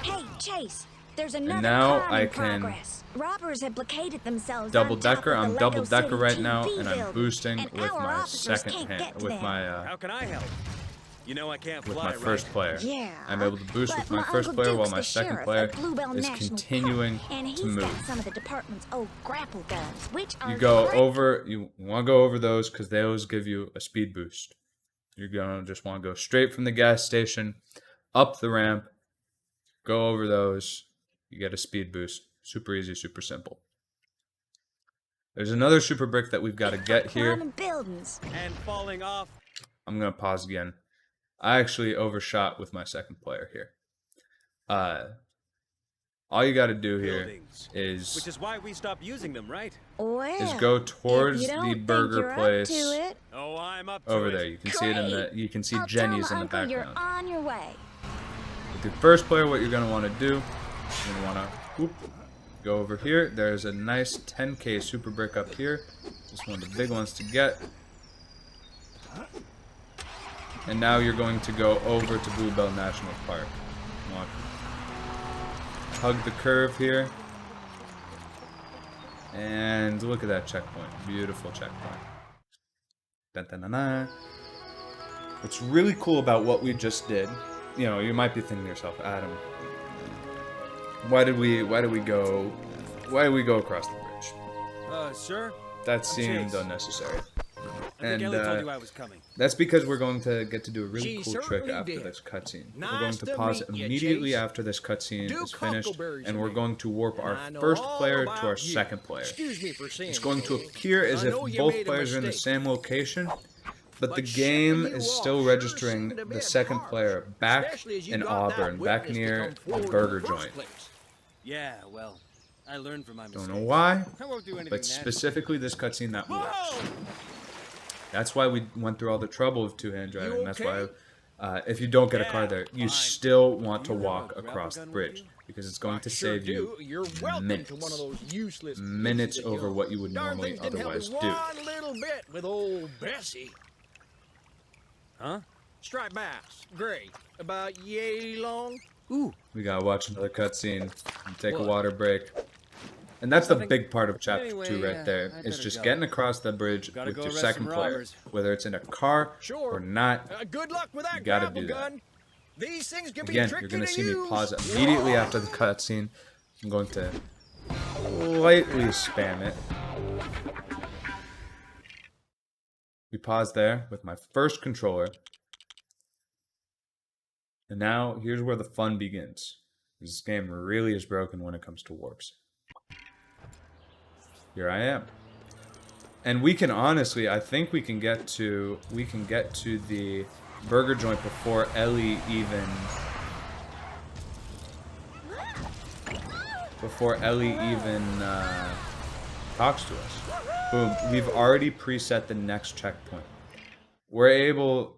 Hey, Chase, there's another and now car I in can progress. Robbers have blockaded themselves double-decker. on top of I'm the double-decker Lego right City now, TV and I'm building, boosting and with our my officers second can't hand, get to with them. my How can I help? You know I can't with fly, my first right? player. Yeah, I'm able to boost but with my my first Uncle player while Duke's my the second sheriff player at Bluebell is National continuing Park, and he's to move. got some of the department's old grapple guns, which are You go great. over, you want to go over those because they always give you a speed boost. You're going to just want to go straight from the gas station, up the ramp, go over those, you get a speed boost. Super easy, super simple. There's another super brick that we've got to get here. Buildings. And falling off. I'm going to pause again. I actually overshot with my second player here. All you got to do here is... Which is why we stopped using them, right? Well, is go towards if you don't the think burger you're place. Up to it, Oh, I'm up to Over it. there, you can see it in the. You can see Jenny's in the Uncle, you're background. on your way. With your first player, what you're gonna want to do, you're gonna want to go over here. There's a nice 10K super brick up here. Just one of the big ones to get. And now you're going to go over to Bluebell National Park. Want to hug the curve here. And look at that checkpoint. Beautiful checkpoint. Da -da -da -da. What's really cool about what we just did, you know, you might be thinking to yourself, Adam, why did we go across the bridge? Sir? That I'm seemed Chase. unnecessary. I think Ellie told you I was coming. That's because we're going to get to do a really She cool trick certainly after did. this cutscene. We're Nice going to to pause meet you, immediately Chase. after this cutscene Do is finished, cockleberries and to we're me. going to warp our I know first all player to about our you. second player. Excuse me for saying It's going to so. appear as I if know you both made a players are in the mistake. same location, but the But game shipping you is off still sure registering seemed a the bit second harsh, player back especially as you in got that Auburn, back witness to near come the forward in burger the first joint. place. Yeah, well, I learned from my mistakes. Don't know why, I won't do anything but nasty. specifically this cutscene that works. Whoa! That's why we went through all the trouble of two-hand driving. You That's okay? why, if you don't get a car there, you fine. still want to You have a walk grapple across the gun with bridge you? because it's going to Sure save you do. You're welcome minutes. to one of those useless Minutes pieces of over junk. what you would Darn normally things didn't help me otherwise do. one little bit with old Bessie. Huh? Striped bass, gray, about yay long. Ooh, We gotta watch another cutscene and take a What? water break. And that's the Nothing. big part of chapter Anyway, 2 right there. I It's better just go. getting across the bridge Gotta with go your arrest second some player. robbers. Whether it's in a car Sure. or not, Good luck with that You gotta grapple do that. gun. These things can again, be tricky you're gonna to see use. me pause it immediately after the cutscene. I'm going to lightly spam it. We pause there with my first controller. And now, here's where the fun begins. This game really is broken when it comes to warps. Here I am. And we can honestly, I think we can get to the burger joint before Ellie even talks to us. Boom, we've already preset the next checkpoint. We're able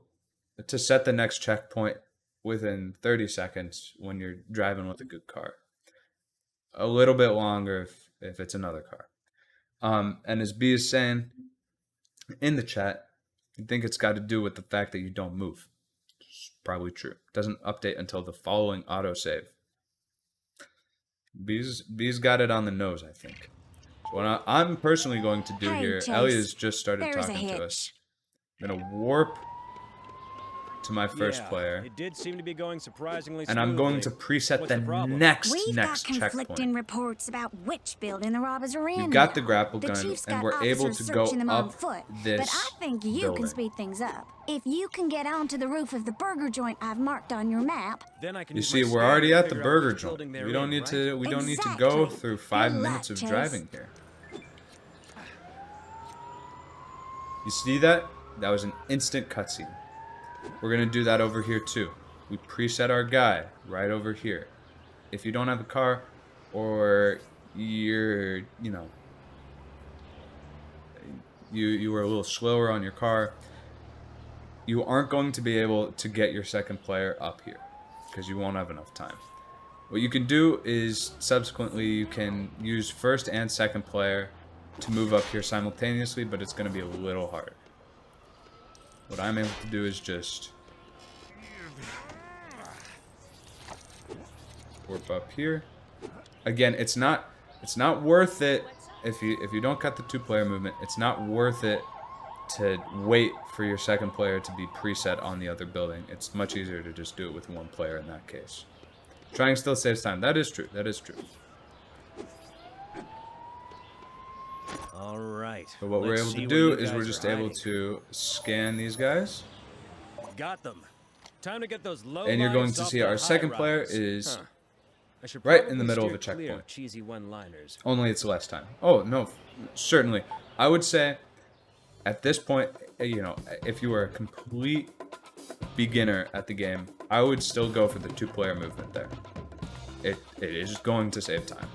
to set the next checkpoint within 30 seconds when you're driving with a good car. A little bit longer if it's another car. And as B is saying in the chat, I think it's got to do with the fact that you don't move. It's probably true. It doesn't update until the following autosave. B's got it on the nose, I think. So what I'm personally going to do Hey, here, Chase, Ellie has just started there's a talking to hitch. us. I'm going to warp to my first yeah, player. It did seem to be going surprisingly And I'm going to smoothly. preset What's the the problem? next We've got conflicting checkpoint. reports about which building the robbers are in. You've got the now. grapple The gun, chief's and got we're able officers to go searching them on up foot, this but I think you building. can speed things up. If you can get onto the roof of the burger joint I've marked on your map. Then I can You use see, my we're scanner already to at the figure out burger which joint. building they're We don't in, need right? to. We don't need to go Exactly. through 5 Good minutes luck, of Chase. driving here. You see that? That was an instant cutscene. We're gonna do that over here too. We preset our guy right over here. If you don't have a car, or you're, you know, you were a little slower on your car, you aren't going to be able to get your second player up here because you won't have enough time. What you can do is subsequently you can use first and second player to move up here simultaneously, but it's going to be a little harder. What I'm able to do is just warp up here. Again, it's not worth it if you don't cut the 2-player movement. It's not worth it to wait for your second player to be preset on the other building. It's much easier to just do it with 1 player in that case. Trying still saves time. That is true. That is true. All right. So what we're able to do is we're just able to scan these guys. Got them. Time to get those low And you're going lives to off see the our second high player rise. is Huh. I should right in probably the middle of steer a clear checkpoint. cheesy one-liners. Only it's less time. Oh, no. Certainly. I would say at this point, you know, if you were a complete beginner at the game, I would still go for the 2-player movement there. It is going to save time.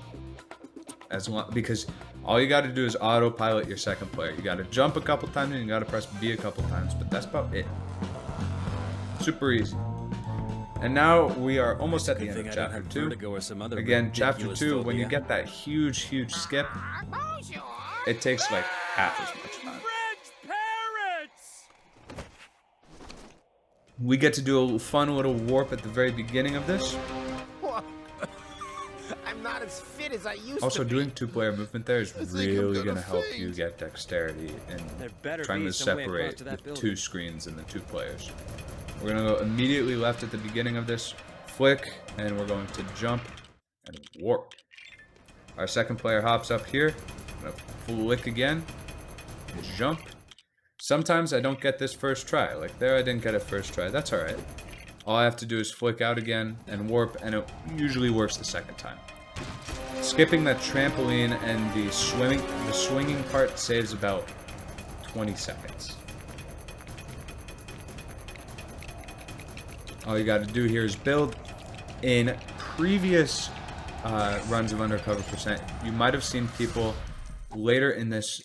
As long, because all you got to do is autopilot your second player. You got to jump a couple times and you got to press B a couple times, but that's about it. Super easy. And now we are almost at the end of chapter 2. Again, chapter 2, when you get that huge skip, it takes like half as much time. We get to do a fun little warp at the very beginning of this. I'm not as fit as I used Also, to be. doing two-player movement there is really going to help you get dexterity in trying to separate the two screens and the two players. We're going to go immediately left at the beginning of this, flick, and we're going to jump and warp. Our second player hops up here. I'm going to flick again, jump. Sometimes I don't get this first try. Like there, I didn't get it first try. That's all right. All I have to do is flick out again and warp, and it usually works the second time. Skipping that trampoline and the swinging part saves about 20 seconds. All you got to do here is build. In previous runs of Undercover Percent, you might have seen people later in this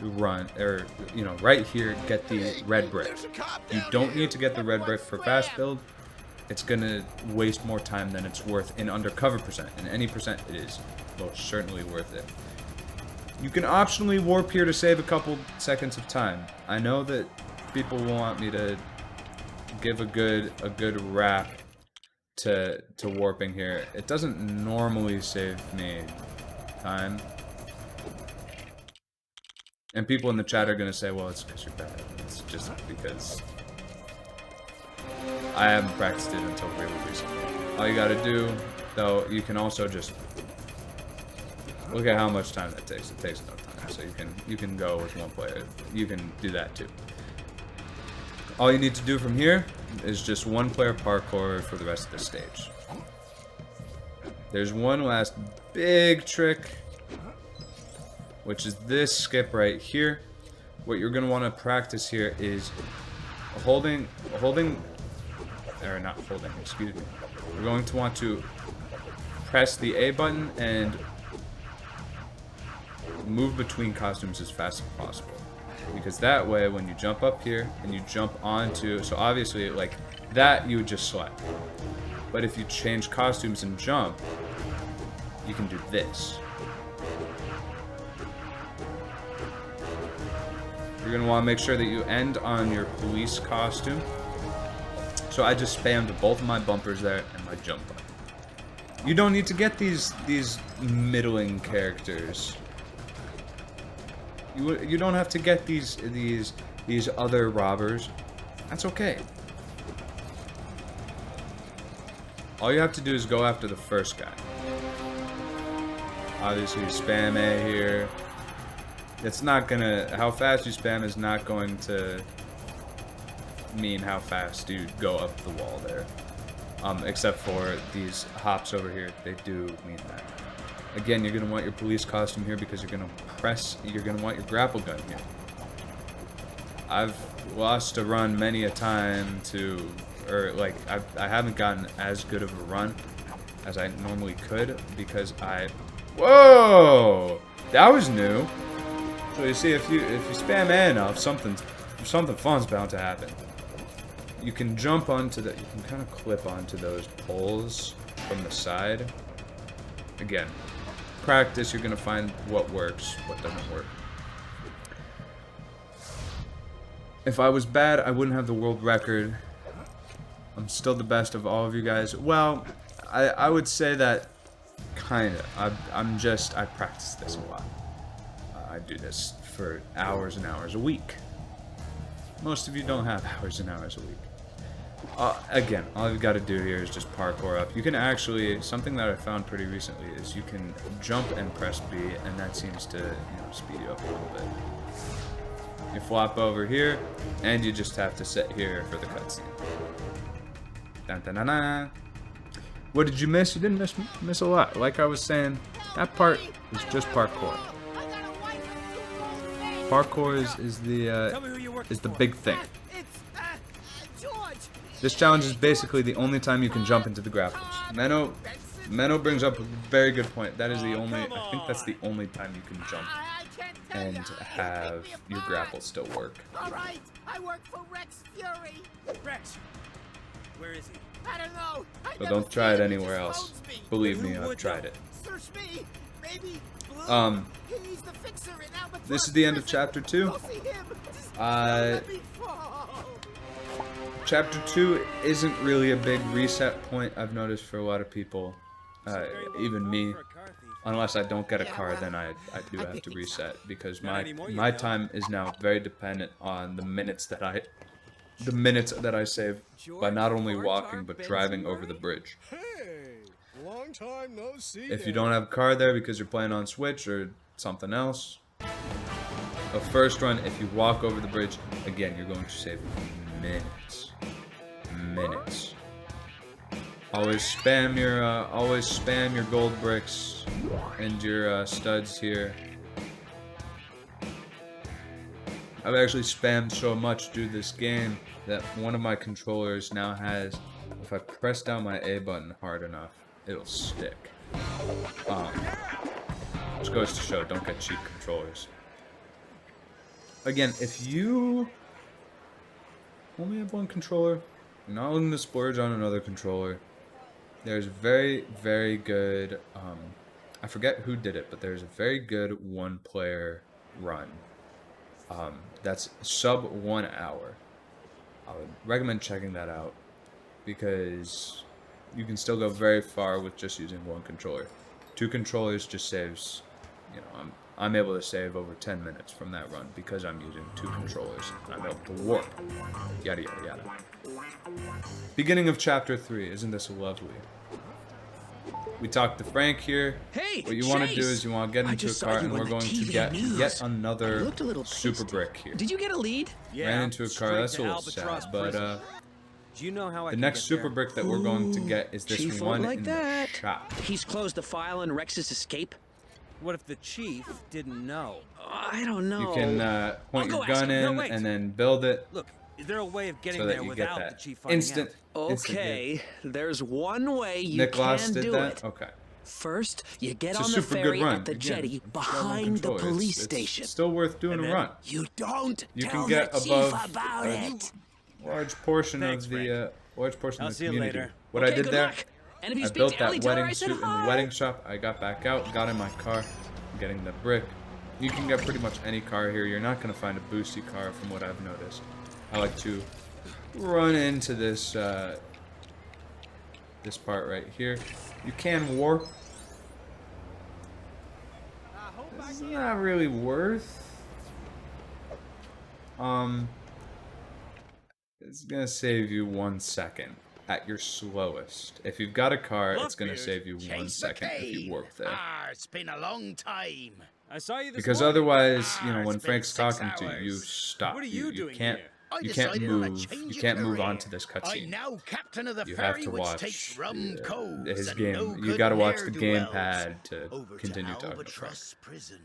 run, or you know, right here, get the red brick. You don't need to get the red brick for fast build. It's gonna waste more time than it's worth in Undercover Percent. In any percent, it is most certainly worth it. You can optionally warp here to save a couple seconds of time. I know that people want me to give a good rap to warping here. It doesn't normally save me time. And people in the chat are gonna say, well, it's because you're bad. It's just because I haven't practiced it until really recently. All you gotta do, though, you can also just look at how much time that takes. It takes no time. So you can go with one player. You can do that too. All you need to do from here is just one player parkour for the rest of the stage. There's one last big trick, which is this skip right here. What you're going to want to practice here is holding, or not holding, excuse me. You're going to want to press the A button and move between costumes as fast as possible. Because that way, when you jump up here and you jump onto, so obviously like that you would just slide. But if you change costumes and jump, you can do this. You're going to want to make sure that you end on your police costume. So I just spammed both of my bumpers there and my jump button. You don't need to get these middling characters. You don't have to get these other robbers. That's okay. All you have to do is go after the first guy. Obviously, spam A here. It's not gonna... How fast you spam is not going to mean how fast you go up the wall there. Except for these hops over here. They do mean that. Again, you're going to want your police costume here because you're going to press... You're going to want your grapple gun here. I've lost a run many a time to... Or, like, I haven't gotten as good of a run as I normally could because I... Whoa! That was new. So you see, if you spam A enough, something fun's bound to happen. You can jump onto the... You can kind of clip onto those poles from the side. Again, practice, you're going to find what works, what doesn't work. If I was bad, I wouldn't have the world record. I'm still the best of all of you guys. Well, I would say that kind of. I practice this a lot. I do this for hours and hours a week. Most of you don't have hours and hours a week. Again, all you've got to do here is just parkour up. You can actually, something that I found pretty recently is you can jump and press B, and that seems to, speed you up a little bit. You flop over here, and you just have to sit here for the cutscene. Dun, dun, dun, dun. What did you miss? You didn't miss a lot. Like I was saying, that part is just parkour. Parkour is the big thing. This challenge is basically the only time you can jump into the grapples. Menno brings up a very good point. That is the only, I think that's the only time you can jump and have your grapple still work. Alright, I work for Rex Fury. Rex, where is he? I don't know. So don't try it anywhere else. Believe me, I've tried it. Search me. Maybe Blue. He's the fixer in Albatross. This is the end of chapter 2. Chapter 2 isn't really a big reset point, I've noticed, for a lot of people. even me, unless I don't get a car, then I do have to reset, because my time is now very dependent on the minutes that I save by not only walking but driving over the bridge. Hey, long time no see. If you don't have a car there because you're playing on Switch or something else, a first run, if you walk over the bridge, again, you're going to save minutes. Minutes. Always spam your gold bricks and your studs here. I've actually spammed so much through this game that one of my controllers now has, if I press down my A button hard enough, it'll stick. Which goes to show, don't get cheap controllers. Again, if you only have one controller, you're not looking to splurge on another controller, there's very, very good, I forget who did it, but there's a very good one-player run. That's sub 1 hour. I would recommend checking that out, because you can still go very far with just using one controller. 2 controllers just saves, you know, I'm able to save over 10 minutes from that run because I'm using 2 controllers. I'm able to warp. Yada yada yada. Beginning of chapter 3. Isn't this lovely? We talked to Frank here. Hey, what you want to do is you want to get into a car, and we're going to get yet another super brick here. Did you get a lead? Yeah, Ran into a car. That's a little sad, but Do you know how I the can next get super there? brick that we're going to get is this Chief one won't like in that. the shop. He's closed the file on Rex's escape? What if the chief didn't know? I don't know. You can point I'll your go ask gun him. No, in wait. and then build it Look, is there a way of getting so that there you get without the that chief finding instant. out? Okay, there's one way you Nick can Lost did do that. it. Okay. First, you get It's a on the super ferry good run. at the Again, jetty if you have one behind the controller, police it's station. still worth doing a run. You don't You tell can get the chief above about it. large portion Thanks, of the I'll see you community. later. What Okay, I did good there, luck. And if you I speak built to Ellie, that tell her wedding I said suit in the hi. wedding shop. I got back out, got in my car, I'm getting the brick. You can get pretty much any car here. You're not going to find a boosty car from what I've noticed. I like to run into this this part right here. You can warp. It's not really worth. It's gonna save you 1 second at your slowest. If you've got a car, it's gonna save you 1 Chase second if you McCain. warp there. It's been a long time. I saw you this Because morning. otherwise, you know, when It's been Frank's 6 talking to you, you hours. stop. What are you doing can't. here? I You can't decided on a move. change You of can't move career. on to this I'm cutscene. now captain of the You have ferry to which watch takes rum coves his and game. no You good got to watch the ne'er-do-wells gamepad to over continue to talking to Frank. Albatross Prison.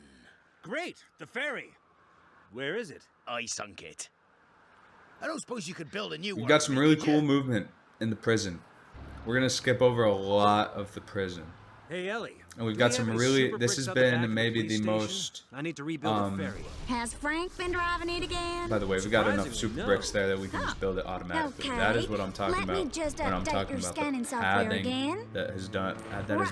Great, the ferry. Where is it? I sunk it. I don't suppose you could build a new We one. got some for me, really could cool you? movement in the prison. We're gonna skip over a lot of the prison. Hey, Ellie. And we've do got we some have any really. super This bricks has out the back been of maybe police the station? most. I need to rebuild the ferry. Has Frank been driving it again? By the way, we got enough Surprisingly, super no. bricks there that we can just build it automatically. Okay. That is what I'm talking Let me about just when I'm update talking your about scanning the software padding again. that has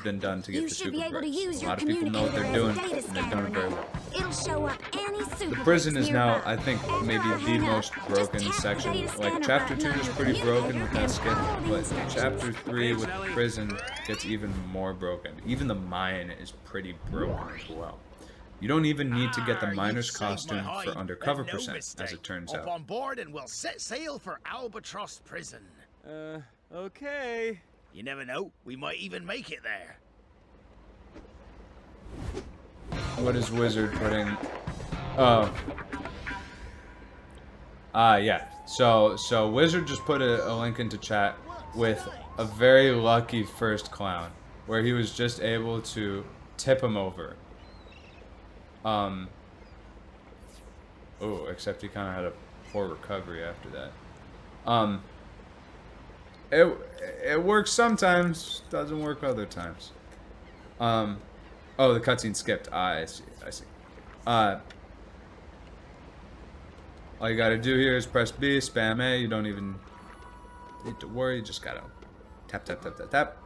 been done to get You the should super be able bricks. to use A your lot of people know what they're communicator doing, as a data and they've done scanner it very now. well. It'll show up any super The prison bricks is now, nearby. I think, After maybe I the hang up, most just broken tap the section. data Like scanner chapter button 2 on is your pretty broken communicator with that and skip, follow the but instructions. chapter 3 Thanks, with Ellie. prison gets even more broken. Even the mine is pretty broken as well. You don't even need to get the You've miner's saved my costume hide, for undercover but no percent, mistake. as it turns Up out. on board and we'll set sail for Albatross Prison. Okay. You never know, we might even make it there. What is Wizard putting? Oh. Yeah. So Wizard just put a link into chat with a very lucky first clown, where he was just able to tip him over. Oh, except he kind of had a poor recovery after that. It works sometimes, doesn't work other times. Oh, the cutscene skipped. I see. All you gotta do here is press B, spam A. You don't even need to worry. You just gotta tap, tap, tap, tap, tap.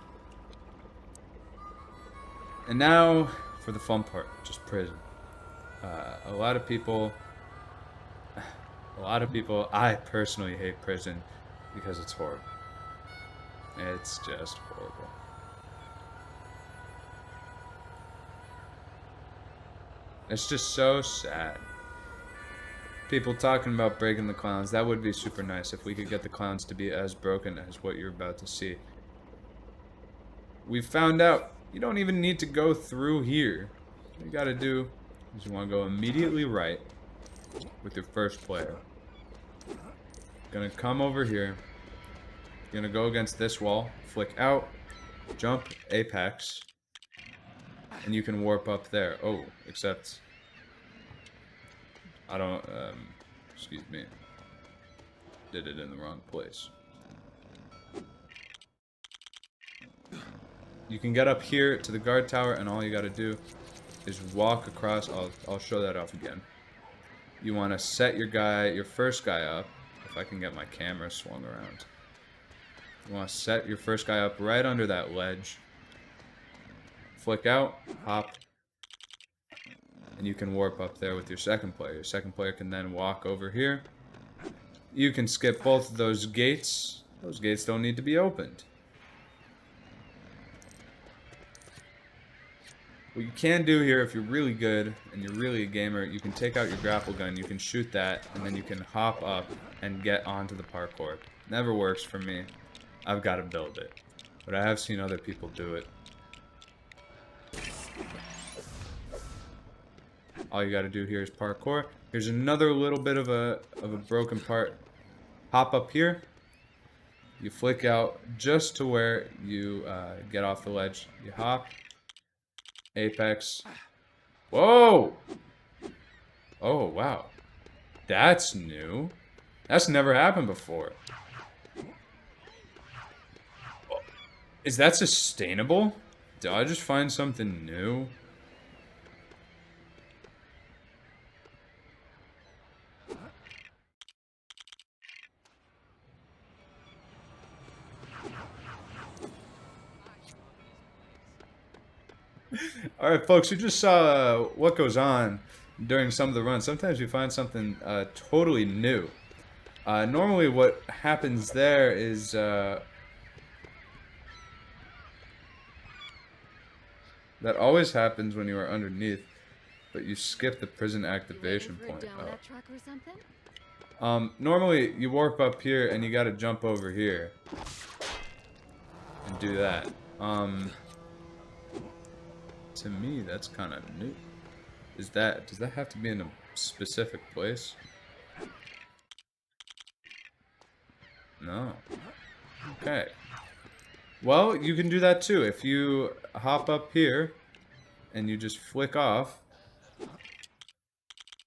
And now for the fun part, just prison. A lot of people, I personally hate prison because it's horrible. It's just horrible. It's just so sad. People talking about breaking the clowns. That would be super nice if we could get the clowns to be as broken as what you're about to see. We found out you don't even need to go through here. What you gotta do is you want to go immediately right with your first player. Gonna come over here. Gonna go against this wall. Flick out. Jump. Apex. And you can warp up there. Oh, except... I don't, excuse me. Did it in the wrong place. You can get up here to the guard tower, and all you gotta do is walk across. I'll show that off again. You want to set your first guy up. If I can get my camera swung around. You want to set your first guy up right under that ledge. Flick out, hop, and you can warp up there with your second player. Your second player can then walk over here. You can skip both of those gates. Those gates don't need to be opened. What you can do here, if you're really good and you're really a gamer, you can take out your grapple gun, you can shoot that, and then you can hop up and get onto the parkour. Never works for me. I've got to build it. But I have seen other people do it. All you got to do here is parkour. Here's another little bit of a broken part. Hop up here. You flick out just to where you get off the ledge. You hop. Apex. Whoa! Oh, wow. That's new. That's never happened before. Is that sustainable? Did I just find something new? Alright folks, you just saw what goes on during some of the runs. Sometimes you find something totally new. Normally what happens there is that always happens when you are underneath, but you skip the prison activation point. Normally you warp up here and you gotta jump over here and do that. To me, that's kind of new. Does that have to be in a specific place? No. Okay. Well, you can do that too. If you hop up here and you just flick off,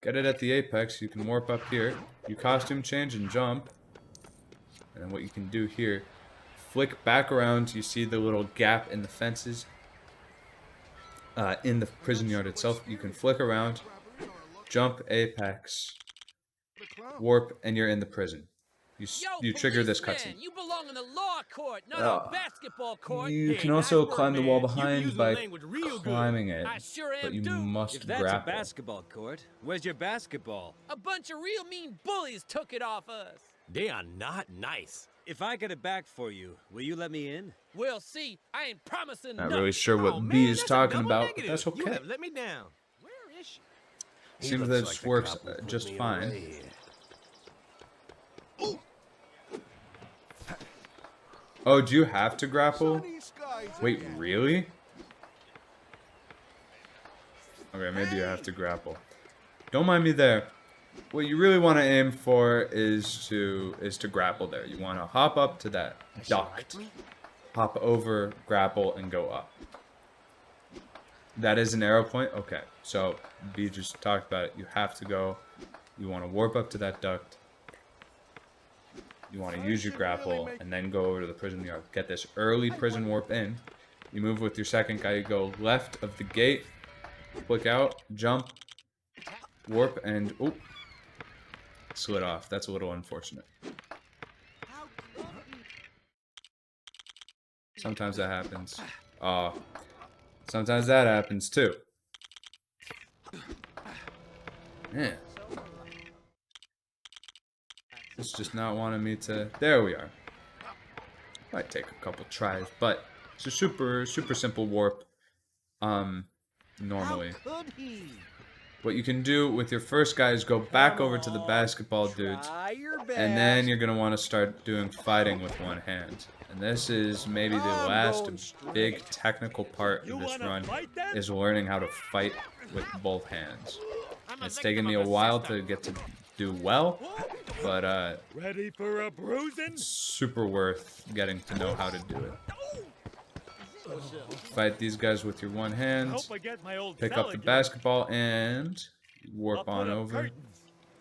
get it at the apex, you can warp up here. You costume change and jump. And then what you can do here, flick back around, you see the little gap in the fences. In the prison yard itself, you can flick around, jump apex, warp, and you're in the prison. You trigger this cutscene. You belong in the law court, not a basketball court. You can also climb the wall behind by climbing it, but you must If that's grapple. a basketball court, where's your basketball? A bunch of real mean bullies took it off us. They are not nice. If I get it back for you, will you let me in? We'll see. I ain't promising Not nothing. really sure what B is talking about, but that's You okay. have let me down. Where is she? Seems that this works just fine. Oh, do you have to grapple? Wait, really? Okay, maybe you have to grapple. Don't mind me there. What you really want to aim for is to grapple there. You want to hop up to that duct, hop over, grapple, and go up. That is an arrow point? Okay, so B just talked about it. You have to go. You want to warp up to that duct. You want to use your grapple and then go over to the prison yard. Get this early prison warp in. You move with your second guy. You go left of the gate. Click out. Jump. Warp and... Oh. Slid off. That's a little unfortunate. Sometimes that happens. Sometimes that happens too. Man. It's just not wanting me to... There we are. Might take a couple tries, but it's a super simple warp. Normally. How could he? What you can do with your first guy is go back over to the basketball dudes, and then you're going to want to start doing fighting with one hand. And this is maybe the last big technical part of this run, is learning how to fight with both hands. It's taken me a while to get to do well, but Ready for a bruising? super worth getting to know how to do it. Fight these guys with your one hand, pick up the basketball and warp on over.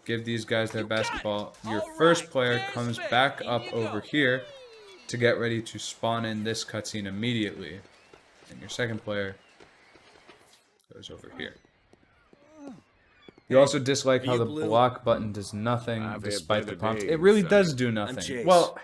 Give these guys their basketball. Your first player comes back up over here to get ready to spawn in this cutscene immediately. And your second player goes over here. You also dislike how the block button does nothing despite the prompt. It really does do nothing. Well,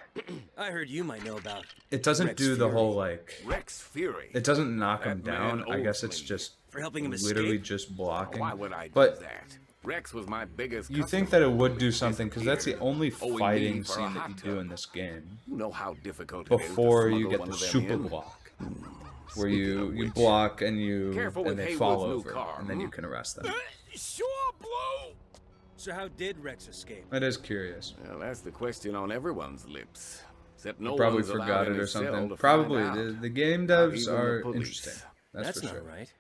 I heard you might know about it doesn't do the whole, like, Rex Fury. it doesn't knock him down. I guess it's just for helping him literally escape. just blocking. Why would I do But that? Rex was my biggest you think customer. that it would do something, because that's the only Owing me fighting for a scene that hot you do tub. in this game. You know how difficult it is to Before you smuggle get one the of them super in? block, where Speaking you of which, block and careful with they Haywood's fall new over, car, and then you can arrest them. Sure, Blue. So how did Rex escape? It is curious. Well, that's the question on everyone's lips. Except no You probably one's allowed forgot in it or his cell something. to Probably. find out. The game Not devs even the are police. interesting. That's for not sure. right.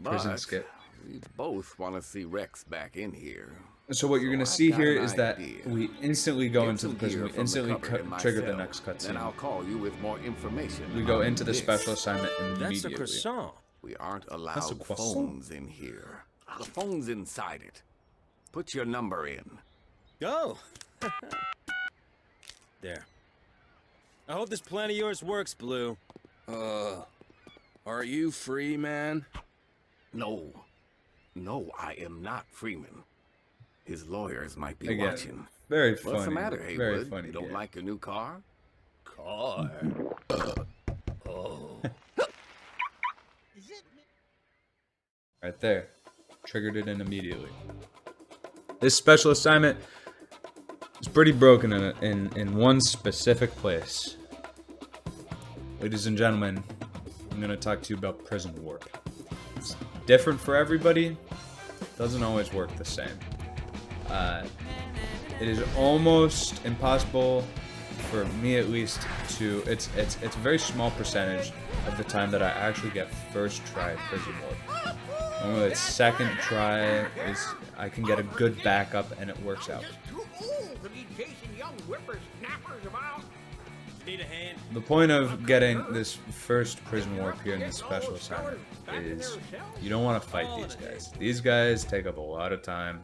Prison But skip. we both want to see Rex back in here. So what you're going to I've see got here an is that idea. we instantly go Get into the some prison. gear We from the instantly cupboard in my trigger the cell, next Then cutscene. I'll call you with more information. We go on into the this. special assignment That's a immediately. croissant. We aren't That's a allowed croissant. phones in here. The phone's inside it. Put your number in. Go. There. I hope this plan of yours works, Blue. Are you free, man? No. No, I am not Freeman. His lawyers might be Again, watching. very funny. What's the matter, Haywood? Very funny. You don't game. like your new car? Car. Right there. Triggered it in immediately. This special assignment is pretty broken in one specific place. Ladies and gentlemen, I'm going to talk to you about prison warp. It's different for everybody. Doesn't always work the same. It is almost impossible, for me at least, to... It's a very small percentage of the time that I actually get first try prison warp. Normally it's second try, I can get a good backup and it works out. Too old to be chasing young whippersnappers about. Need a hand? The point of getting this first prison warp here in this special assignment is you don't want to fight these guys. These guys take up a lot of time.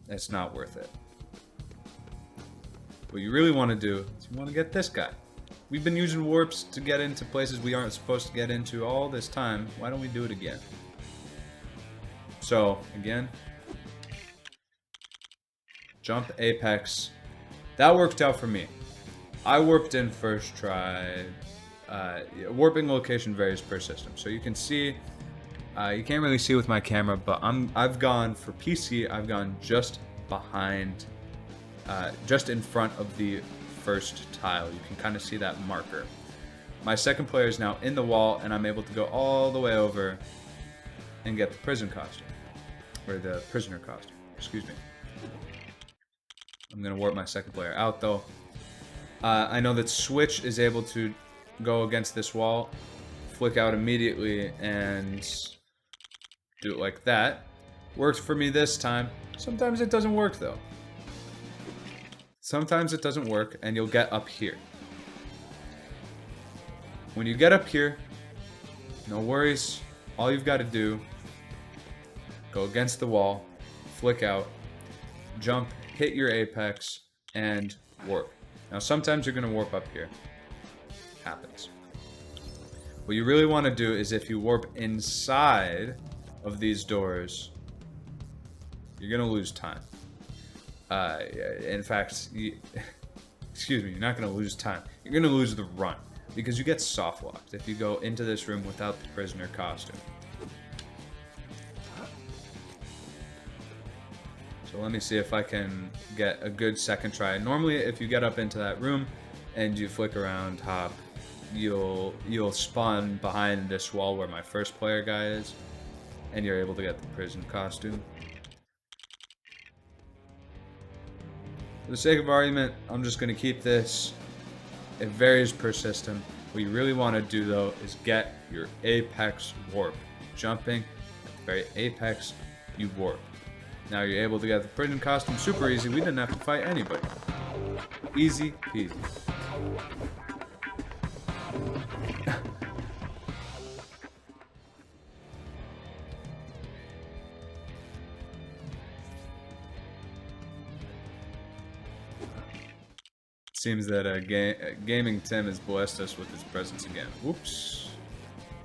It's not worth it. What you really want to do is you want to get this guy. We've been using warps to get into places we aren't supposed to get into all this time. Why don't we do it again? So, again, jump apex. That worked out for me. I warped in first try. Warping location varies per system, so you can see. You can't really see with my camera, but I've gone for PC. I've gone just behind, just in front of the first tile. You can kind of see that marker. My second player is now in the wall, and I'm able to go all the way over and get the prison costume, or the prisoner costume. Excuse me. I'm gonna warp my second player out though. I know that Switch is able to go against this wall, flick out immediately, and do it like that. Worked for me this time. Sometimes it doesn't work though. Sometimes it doesn't work, and you'll get up here. When you get up here, no worries. All you've got to do, go against the wall, flick out, jump, hit your apex, and warp. Now sometimes you're going to warp up here. Happens. What you really want to do is if you warp inside of these doors, you're going to lose time. In fact, excuse me, you're not going to lose time. You're going to lose the run because you get soft locked if you go into this room without the prisoner costume. So let me see if I can get a good second try. Normally, if you get up into that room and you flick around, hop, you'll spawn behind this wall where my first player guy is, and you're able to get the prison costume. For the sake of argument, I'm just going to keep this. It varies per system. What you really want to do though is get your apex warp. Jumping at the very apex, you warp. Now you're able to get the prison costume super easy. We didn't have to fight anybody. Easy peasy. Seems that Gaming Tim has blessed us with his presence again. Whoops.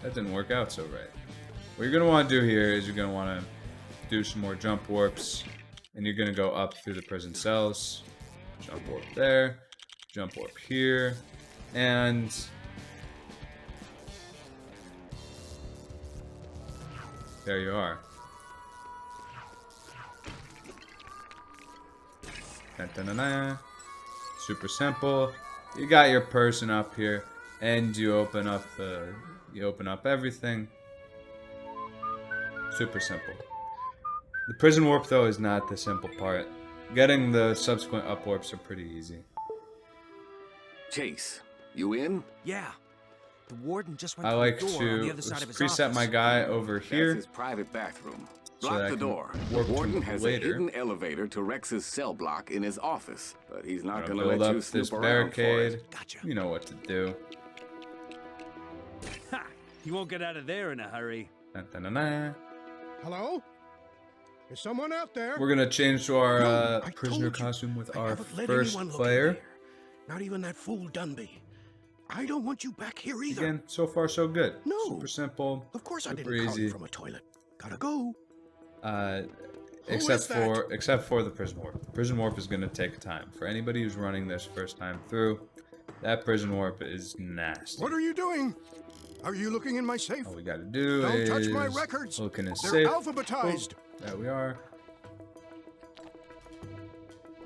That didn't work out so right. What you're going to want to do here is you're going to want to do some more jump warps. And you're going to go up through the prison cells. Jump warp there. Jump warp here. And there you are. Da-da-da-da. Super simple. You got your person up here, and you open up everything. Super simple. The prison warp though is not the simple part. Getting the subsequent up warps are pretty easy. Chase, you in? Yeah. The warden just went I through like the door on the to other side of his preset office. my guy over That's here. his private bathroom. So Block that I the can door. The warp to warden him has later. a hidden elevator to Rex's cell block in his office, but he's not going to Build let up you this snoop around for barricade. it. Gotcha. You know what to do. Ha! You won't get out of there in a hurry. Da-da-da-da. Hello? Is someone out there? We're gonna change to our No, I prisoner told you, costume with I our haven't let first anyone look in player. there. Not even that fool Dunby. I don't want you back here either. Again, so far so good. No. Super simple. Of course I super didn't call you easy. from a toilet. Gotta go. Except is that? except for the prison warp. The prison warp is gonna take time. For anybody who's running this first time through, that prison warp is nasty. What are you doing? Are you looking in my safe? All we gotta do Don't is touch my records. look in his They're safe. alphabetized. Oh, there we are.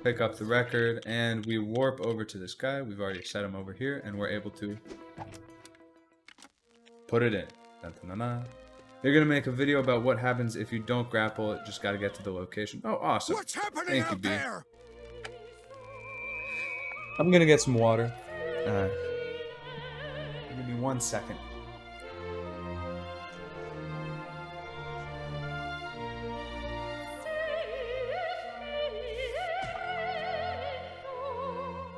Pick up the record, and we warp over to this guy. We've already set him over here, and we're able to put it in. Dun-dun-dun-dun. They're gonna make a video about what happens if you don't grapple it. Just gotta get to the location. Oh, awesome! What's happening Thank you, out B. there? I'm gonna get some water. Give me 1 second.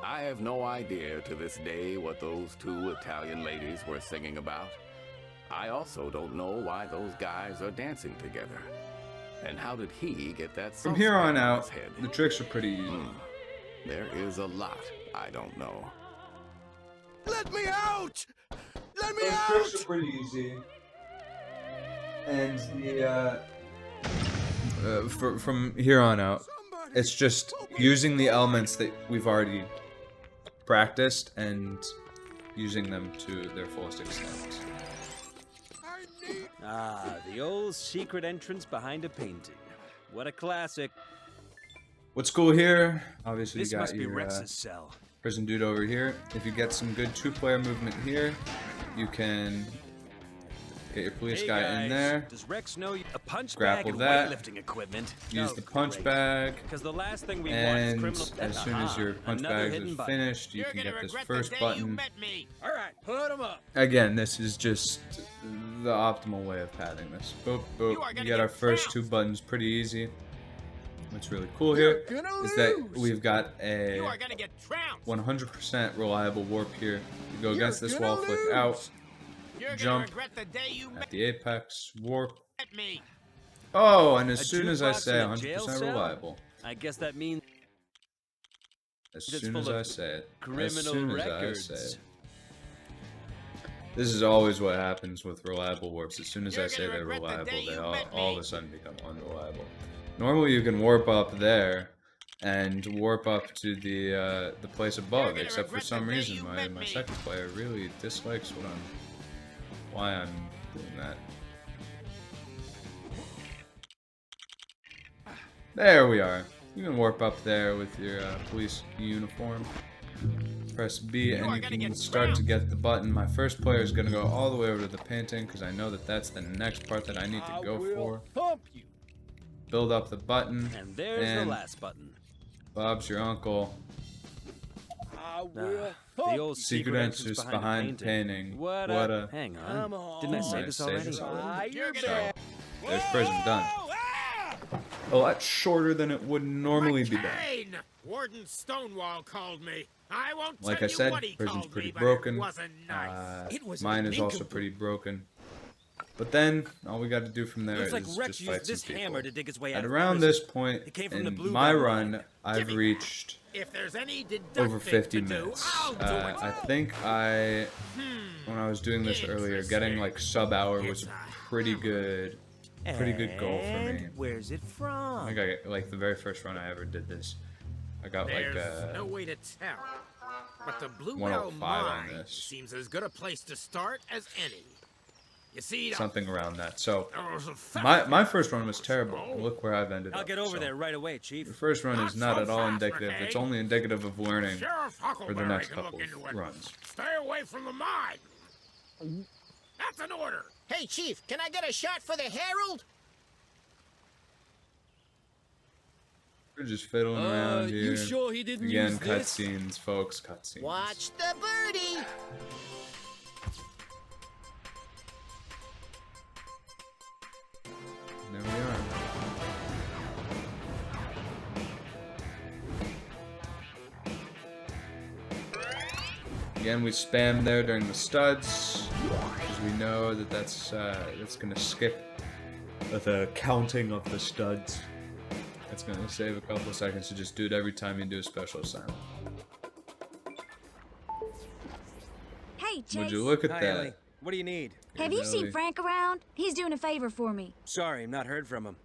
I have no idea to this day what those two Italian ladies were singing about. I also don't know why those guys are dancing together. And how did he get that From soft here spot on in out, his head? the tricks are pretty easy. There is a lot I don't know. Let me out! Let me The out! tricks are pretty easy. And the from here on out, Somebody it's just open using the door. elements that we've already practiced and using them to their fullest extent. I need... Ah, the old secret entrance behind a painting. What a classic. What's cool here? Obviously, This you got must be your Rex's cell. prison dude over here. If you get some good two-player movement here, you can get your police Hey guy guys, in there. Does Rex know a punch Grapple bag that. and weightlifting equipment? Use the punch bag. Because the last thing we And want is criminal. as soon as your punch Another bag hidden is button. finished, you You're can gonna get this regret first the day you button. met me. All right, put him up. Again, this is just the optimal way of padding this. Boop, boop. You are We gonna get our get first trounced. 2 buttons pretty easy. What's really cool here You're gonna is that lose. we've got a You are gonna get trounced. 100% reliable warp here. You go You're against this gonna wall, flick lose. out, You're gonna jump regret the day you at met the apex, warp. me. Oh, and as A soon as I jukebox say in a jail 100% cell? reliable. I guess that means As It's soon full as of I say it. As criminal soon records. as I say it. This is always what happens with reliable warps. As soon as You're I say gonna they're regret the reliable, day they you all met of me. a sudden become unreliable. Normally you can warp up there and warp up to the place above, gonna except for regret some the day reason you my met me. second player really dislikes why I'm doing that. There we are. You can warp up there with your police uniform. press B and you can start to get the button. My first player is going to go all the way over to the painting because I know that that's the next part that I need to go for. Pump you. Build up the button. And there's the last button. Bob's your uncle. I will The old Secret answers behind painting. What a... Hang on. Didn't I say this already? So, there's prison done. A lot shorter than it would normally be done. McCain! Warden Stonewall called me. I won't Like tell I you said, what he prison's called pretty me, but broken. It wasn't nice. Mine is also pretty broken. But then, all we got to do from there is Looks like Rex just fight used this some hammer to people. dig his way out At of around prison. this point It came from the in Blue my Bell run, Mine. I've reached If there's any over 50 deducting to do, minutes. I'll do it. I think when I was doing this earlier, getting like sub-hour was a pretty good goal for me. And where's it from? I think like the very first run I ever did this, I got like There's no way to tell. But the Blue Bell 105 on Mine this. seems as good a place to start as any. You see, something around that. So there was a my first run was terrible. Look where I've ended I'll up. get over So there right away, Chief. the first run is not so at all fast, indicative. McCain. It's only indicative of learning Sheriff for the Huckleberry next can couple look into of it. runs. Stay away from the mine. That's an order. Hey, Chief, can I get a shot for the Herald? We're just fiddling around here. You sure he didn't Again, use this? cutscenes, folks, cutscenes. Watch the birdie. There we are. Again, we spam there during the studs, because we know that that's gonna skip the counting of the studs. That's gonna save a couple of seconds to just do it every time you do a special assignment. Hey, Chase. Would you look at Hi, that? Ellie. What do you need? Have you Ellie. seen Frank around? He's doing a favor for me. Sorry, not heard from him.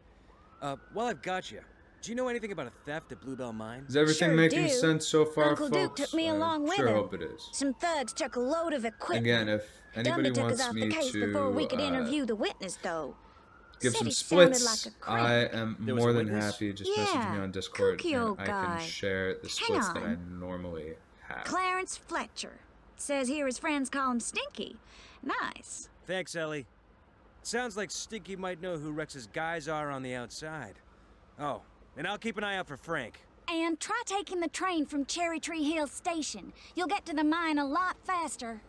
While I've got you, do you know anything about a theft at Bluebell Mine? Is everything Sure making do. sense so far, Uncle folks? Duke took me I along with sure him. hope it is. Some thugs took a load of equipment. Again, if anybody Dumba took wants us off me the case to before we could interview the witness, though. give Said some he sounded splits, like a creep. I am There was more a than witness? happy. Just message me Yeah, on Discord kooky and old I guy. can share the splits that I on. normally have. Clarence Fletcher. Says here his friends call him Stinky. Nice. Thanks, Ellie. Sounds like Stinky might know who Rex's guys are on the outside. Oh, and I'll keep an eye out for Frank. And try taking the train from Cherry Tree Hill Station. You'll get to the mine a lot faster.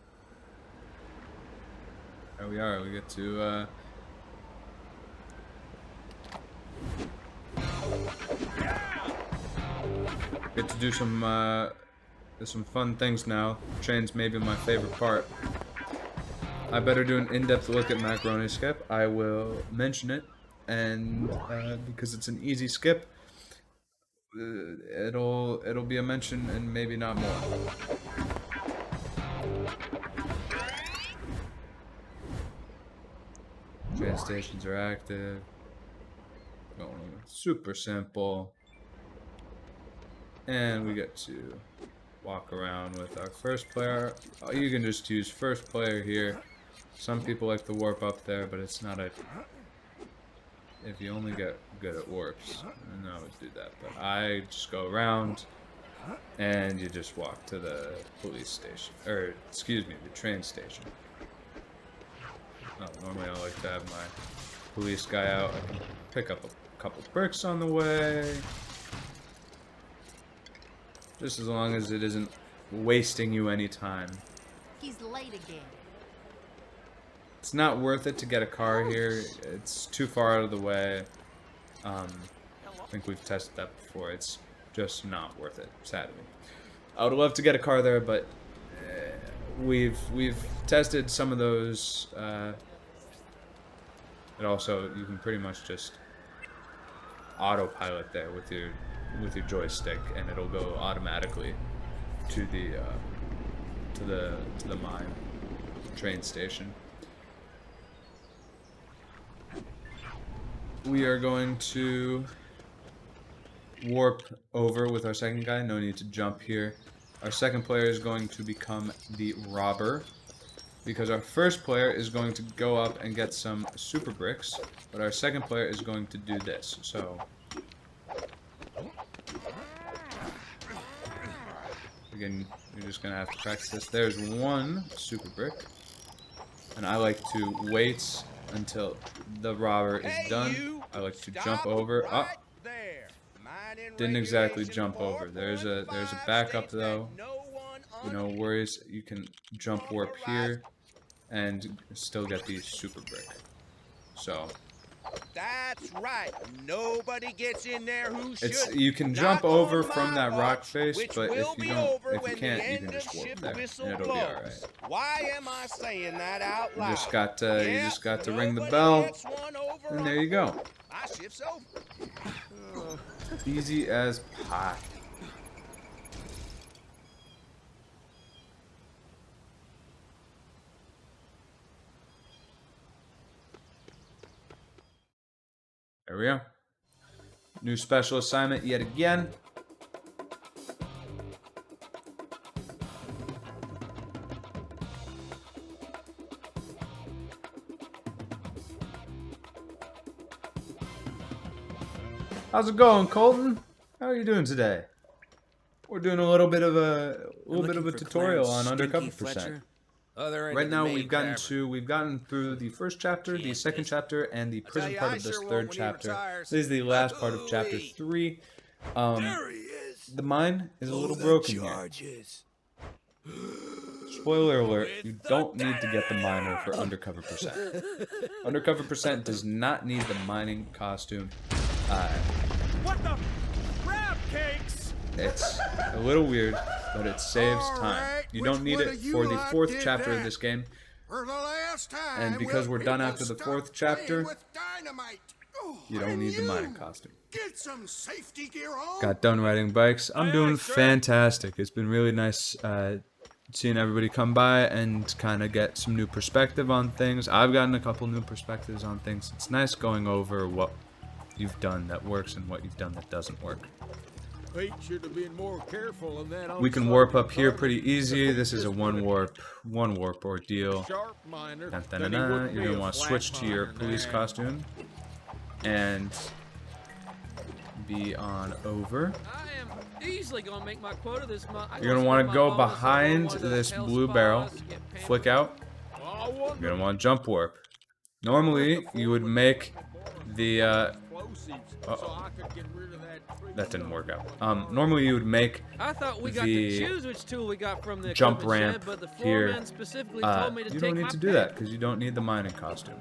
There we are. We get to do some fun things now. Train's maybe my favorite part. I better do an in-depth look at Macaroni Skip. I will mention it, and because it's an easy skip, it'll be a mention and maybe not more. Train stations are active. Going super simple. And we get to walk around with our first player. Oh, you can just use first player here. Some people like to warp up there, but it's not a... If you only get good at warps, then I would do that. But I just go around, and you just walk to the police station. Or, excuse me, the train station. Oh, normally I like to have my police guy out. I can pick up a couple bricks on the way. Just as long as it isn't wasting you any time. He's late again. It's not worth it to get a car here. It's too far out of the way. I think we've tested that before. It's just not worth it, sadly. I would love to get a car there, but we've tested some of those. And also, you can pretty much just autopilot there with your joystick, and it'll go automatically to the mine train station. We are going to warp over with our second guy. No need to jump here. Our second player is going to become the robber, because our first player is going to go up and get some super bricks, but our second player is going to do this. So Again, you're just gonna have to practice this. There's one super brick. And I like to wait until the robber is done. I like to jump over. Oh, didn't exactly jump over. There's a backup though. No worries. You can jump warp here and still get the super brick. So That's right. Nobody gets in there who it's should. you can jump over from that rock face, but if you can't, you can just warp there, and it'll be all right. Why am I saying that out loud? You just got to ring the bell, and there you go. My shift's over. Easy as pie. There we go. New special assignment yet again. How's it going, Colton? How are you doing today? We're doing a little bit of a tutorial on Undercover Percent. Right now we've gotten through the first chapter, the second chapter, and the prison part of this third chapter. This is the last part of chapter 3. The mine is a little broken here. Spoiler alert, you don't need to get the miner for Undercover Percent. Undercover Percent does not need the mining costume. What the crab cakes? It's a little weird, but it saves time. You don't need it for the fourth chapter of this game. And because we're done after the fourth chapter, you don't need the mining costume. Get some safety gear on. Got done riding bikes. I'm doing fantastic. It's been really nice seeing everybody come by and kind of get some new perspective on things. I've gotten a couple new perspectives on things. It's nice going over what you've done that works and what you've done that doesn't work. Should have been more careful of that. We can warp up here pretty easy. This is a one warp ordeal. You're gonna want to switch to your police costume and be on over. I am easily gonna make my quota this month. You're gonna want to go behind this blue barrel, flick out. You're gonna want to jump warp. Normally, you would make the that didn't work out. Normally you would make I thought we got to choose which tool we got from the jump equipment ramp shed, but the here. foreman specifically told me to You take don't need my to do pick. that because you don't need the mining costume.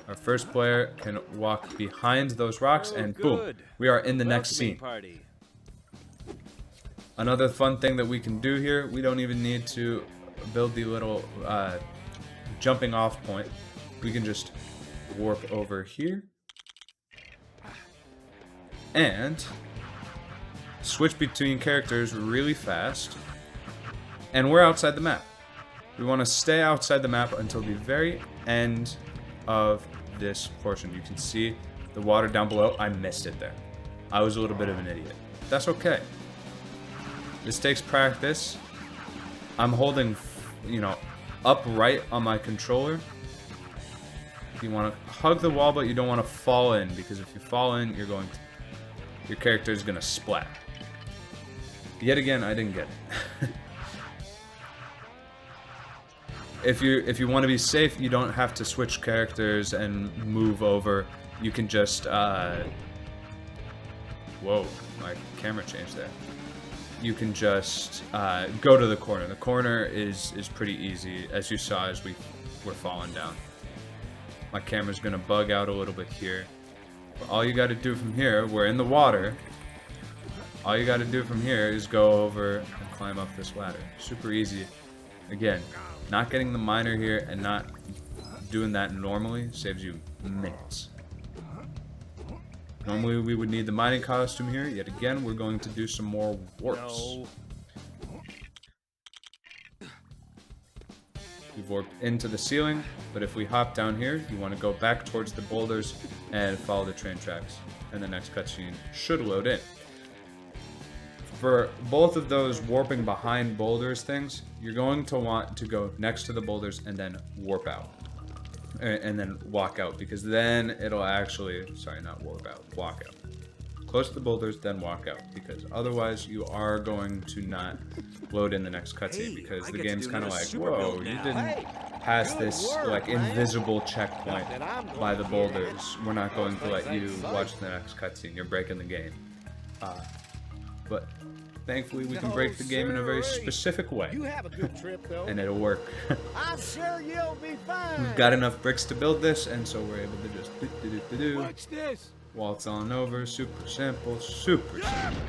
Our first player can walk behind those rocks and boom, we are in the next scene. Another fun thing that we can do here, we don't even need to build the little jumping off point. We can just warp over here and switch between characters really fast, and we're outside the map. We want to stay outside the map until the very end of this portion. You can see the water down below. I missed it there. I was a little bit of an idiot. That's okay. This takes practice. I'm holding, upright on my controller. You want to hug the wall, but you don't want to fall in, because if you fall in, your character is going to splat. Yet again, I didn't get it. If you want to be safe, you don't have to switch characters and move over. You can just whoa, my camera changed there. You can just go to the corner. The corner is pretty easy, as you saw as we were falling down. My camera's gonna bug out a little bit here. But all you gotta do from here, we're in the water. All you gotta do from here is go over and climb up this ladder. Super easy. Again, not getting the miner here and not doing that normally saves you minutes. Normally we would need the mining costume here. Yet again, we're going to do some more warps. No. We've warped into the ceiling, but if we hop down here, you want to go back towards the boulders and follow the train tracks. And the next cutscene should load in. For both of those warping behind boulders things, you're going to want to go next to the boulders and then warp out. And then walk out, because then it'll actually, sorry, not warp out, walk out. close to the boulders, then walk out, because otherwise you are going to not load in the next cutscene, because the game's kind of like, whoa, you didn't pass this like invisible checkpoint by the boulders. We're not going to let you watch the next cutscene. You're breaking the game. But thankfully we can break the game in a very specific way. You have a good trip, though. And it'll work. I'm sure you'll be fine. We've got enough bricks to build this, and so we're able to just do. Watch this. Waltz on over, super simple, super simple.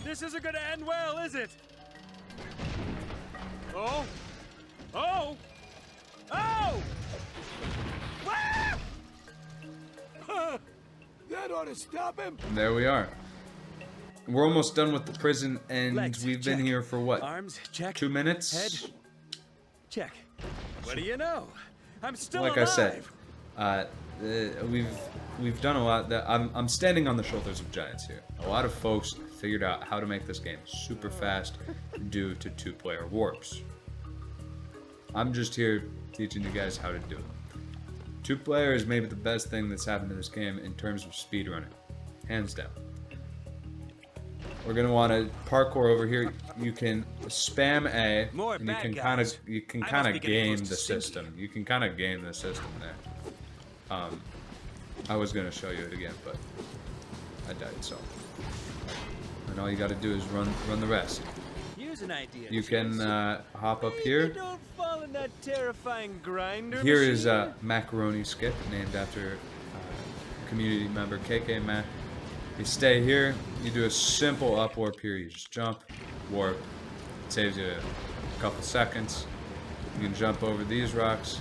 This isn't gonna end well, is it? Oh! Oh! Oh! That ought to stop him. And there we are. We're almost done with the prison, and Legs, we've been check. here for what? Arms, check. 2 minutes? Head, check. What do you know? I'm still Like alive. I said, we've done a lot. That I'm standing on the shoulders of giants here. A lot of folks figured out how to make this game super fast due to 2-player warps. I'm just here teaching you guys how to do it. 2-player is maybe the best thing that's happened to this game in terms of speedrunning, hands down. We're gonna want to parkour over here. You can spam A, More and you bad can guys. kind I must of be getting game close the to Stinky. system. You can kind of game the system there. I was gonna show you it again, but I died. So, and all you got to do is run the rest. Here's an idea. You can hop up You here. don't fall in that terrifying grinder Here is machine. a macaroni skip named after community member KK Mac. You stay here, you do a simple up warp here, you just jump, warp, it saves you a couple seconds. You can jump over these rocks,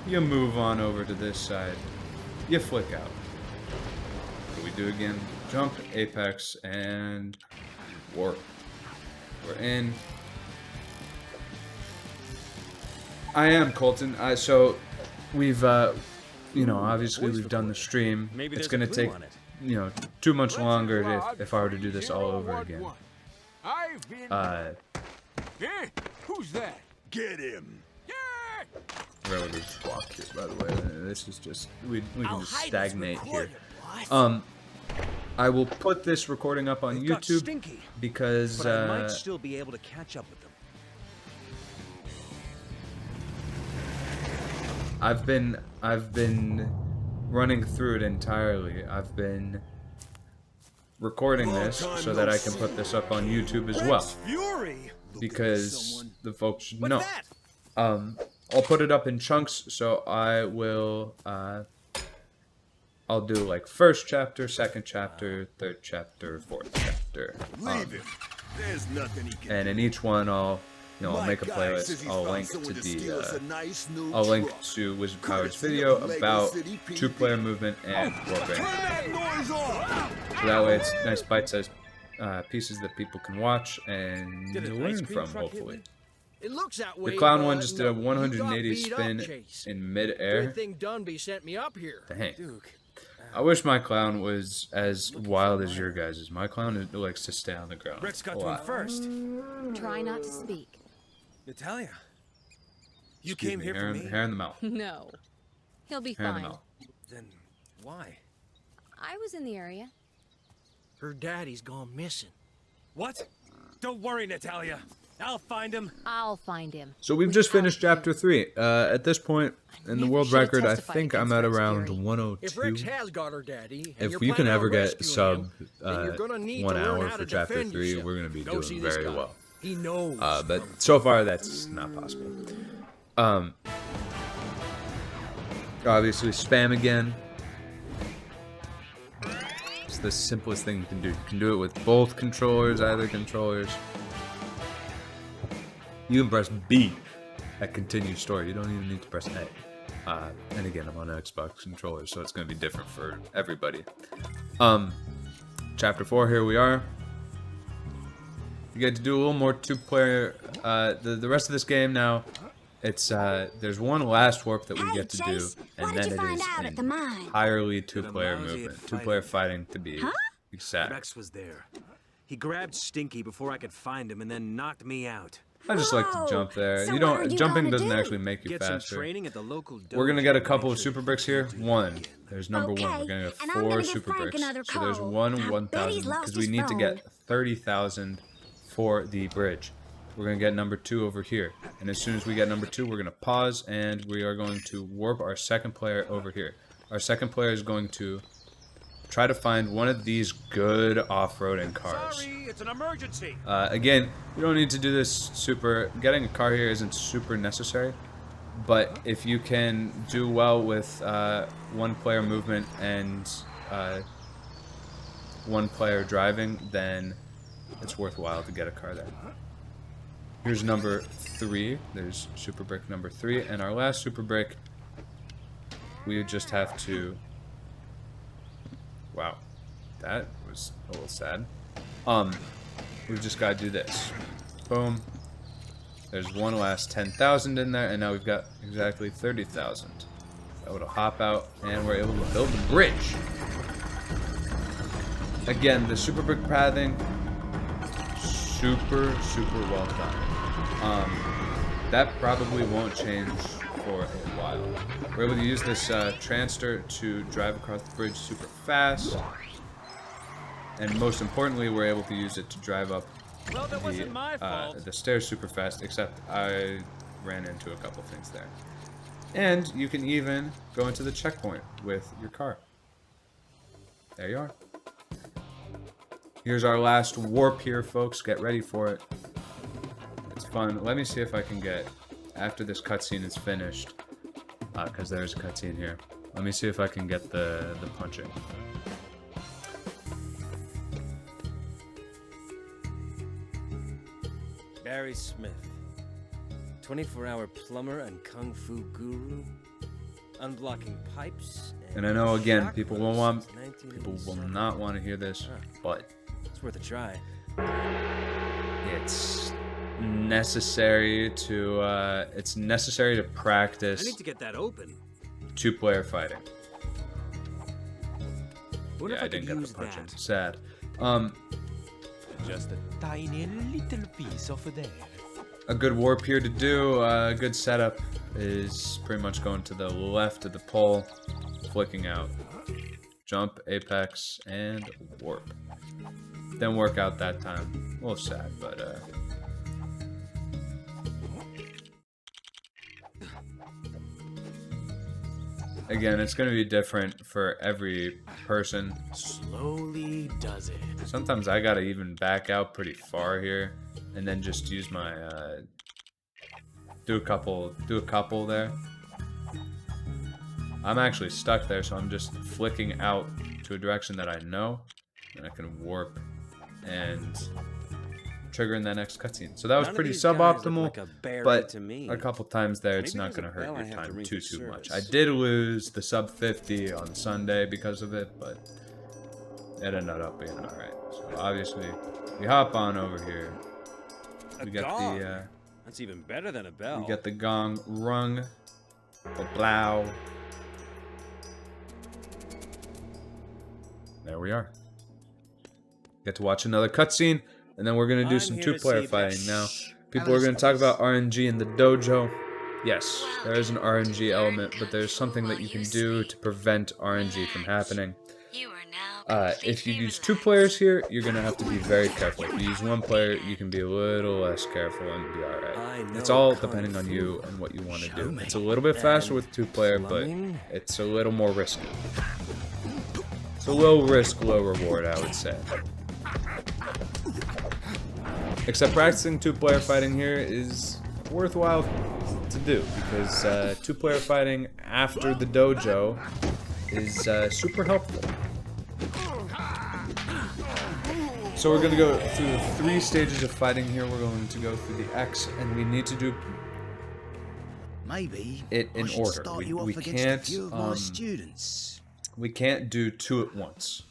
you move on over to this side, you flick out. What do we do again? Jump, apex, and warp. We're in. I am Colton. So we've, you know, obviously we've done the stream. Maybe It's there's a gonna clue take, on it. you know, too much longer if I were to do this all over again. I've been. Hey, who's that? Get him. Yeah. Road is blocked here, by the way. This is just we can just stagnate here. boss. I will put this recording up on They've got YouTube Stinky, because but I might still be able to catch up with them. I've been running through it entirely. I've been recording this so that I can put this up on YouTube as well, Fury. because the folks should What's know. that? I'll put it up in chunks, so I will I'll do like first chapter, second chapter, third chapter, fourth chapter. Leave him. There's nothing he can. And in each one I'll I'll make a playlist. I'll link to the I'll link to Wizard Power's video about 2-player movement and warping. So that way it's nice bite-sized pieces that people can watch and Did an learn ice cream from, truck hit hopefully. me? It looks that way. The clown but one just did a no, you got 180 beat up, spin Chase. in mid-air. Good thing Dunby sent me up here. Dang. Duke. I wish my clown was as wild as your guys'. My clown likes to stay on the ground. Rex got a to him lot. first. Try not to speak. Natalia. You Excuse came me, here hair for in- me? Hair in the mouth. No. He'll be Hair in the fine. mouth. Then why? I was in the area. Her daddy's gone missing. What? Don't worry, Natalia. I'll find him. I'll find him. So we've just finished chapter 3. At this point in the never world should have record, I testified think I'm against at Rex around Fury. If 102. Rex has got her daddy, and If you're we can planning ever on get rescuing sub him, then you're gonna need 1 to learn hour how for to chapter defend 3, yourself. we're going to be Go doing see this very guy. well. He knows. But so far, that's not possible. Obviously, spam again. It's the simplest thing you can do. You can do it with both controllers, either controllers. You can press B that continues story. You don't even need to press A. And again, I'm on an Xbox controller, so it's going to be different for everybody. Chapter 4, here we are. You get to do a little more 2-player. The rest of this game now, it's there's one last warp that we Hey, get to do, Chase, and what did then you it find is out at the mine? entirely 2-player lousy at movement, 2-player fighting to be Huh? exact. Rex was there. He grabbed Stinky before I could find him and then knocked me out. I just like to Whoa! jump there. So You what are don't you jumping gonna doesn't do? actually make you Get some faster. training at the local We're gonna get a dojo. couple Make of sure super you bricks here. don't do it One. again. There's number one. We're Okay, gonna get and I'm 4 gonna give super Frank bricks. another So there's call. one I bet 1,000 he's lost because we his need to phone. get 30,000 for the bridge. We're gonna get number 2 over here, and as soon as we get number 2, we're gonna pause and we are going to warp our second player over here. Our second player is going to try to find one of these good off-roading cars. Sorry, it's an emergency. Again, you don't need to do this super. Getting a car here isn't super necessary, but if you can do well with one player movement and one player driving, then it's worthwhile to get a car there. Here's number 3. There's super brick number 3, and our last super brick, we would just have to. Wow, that was a little sad. We've just got to do this. Boom. There's one last 10,000 in there, and now we've got exactly 30,000. Able to hop out, and we're able to build the bridge. Again, the super brick pathing, super well done. That probably won't change for a while. We're able to use this transfer to drive across the bridge super fast, and most importantly, we're able to use it to drive up Well, that wasn't my fault. the stairs super fast, except I ran into a couple things there. And you can even go into the checkpoint with your car. There you are. Here's our last warp here, folks. Get ready for it. It's fun. Let me see if I can get, after this cutscene is finished, because there's a cutscene here. Let me see if I can get the punching. Barry Smith, 24-hour plumber and kung fu guru, unblocking pipes. And I know again, shock people ropes will since not want to hear this, but It's worth a try. it's necessary to practice I need to get that open. 2-player fighting. What if Yeah, I could didn't get use the punching. that? Sad. Just a tiny little piece of there. A good warp here to do, a good setup is pretty much going to the left of the pole, flicking out. Jump, apex, and warp. Didn't work out that time. A little sad, but again, it's going to be different for every person. Slowly does it. Sometimes I gotta even back out pretty far here, and then just use my do a couple there. I'm actually stuck there, so I'm just flicking out to a direction that I know, and I can warp and trigger in that next cutscene. So that was None of pretty these guys look suboptimal, like a bear but to me. a couple times there, it's Maybe not there's going to a hurt bell I your have to time ring too for much. I service. did lose the sub 50 on Sunday because of it, but it ended up being alright. So obviously, we hop on over here. A We got gong. the That's even better than a bell. we get the gong rung, the blow. There we are. Get to watch another cutscene, and then we're gonna do I'm some here to 2-player see fighting this. now. People are gonna talk about RNG in the dojo. Yes, there is an RNG element, but there's something that you can do to prevent RNG from happening. If you use 2 players here, you're gonna have to be very careful. If you use 1 player, you can be a little less careful and be alright. It's all depending on you and what you want to do. It's a little bit faster with 2-player, but it's a little more risky. It's a low risk, low reward, I would say. Except practicing 2-player fighting here is worthwhile to do, because 2-player fighting after the dojo is super helpful. So we're going to go through 3 stages of fighting here. We're going to go through the X, and we need to do Maybe it in I should order. start you off We against can't a few of my students. we can't do 2 at once.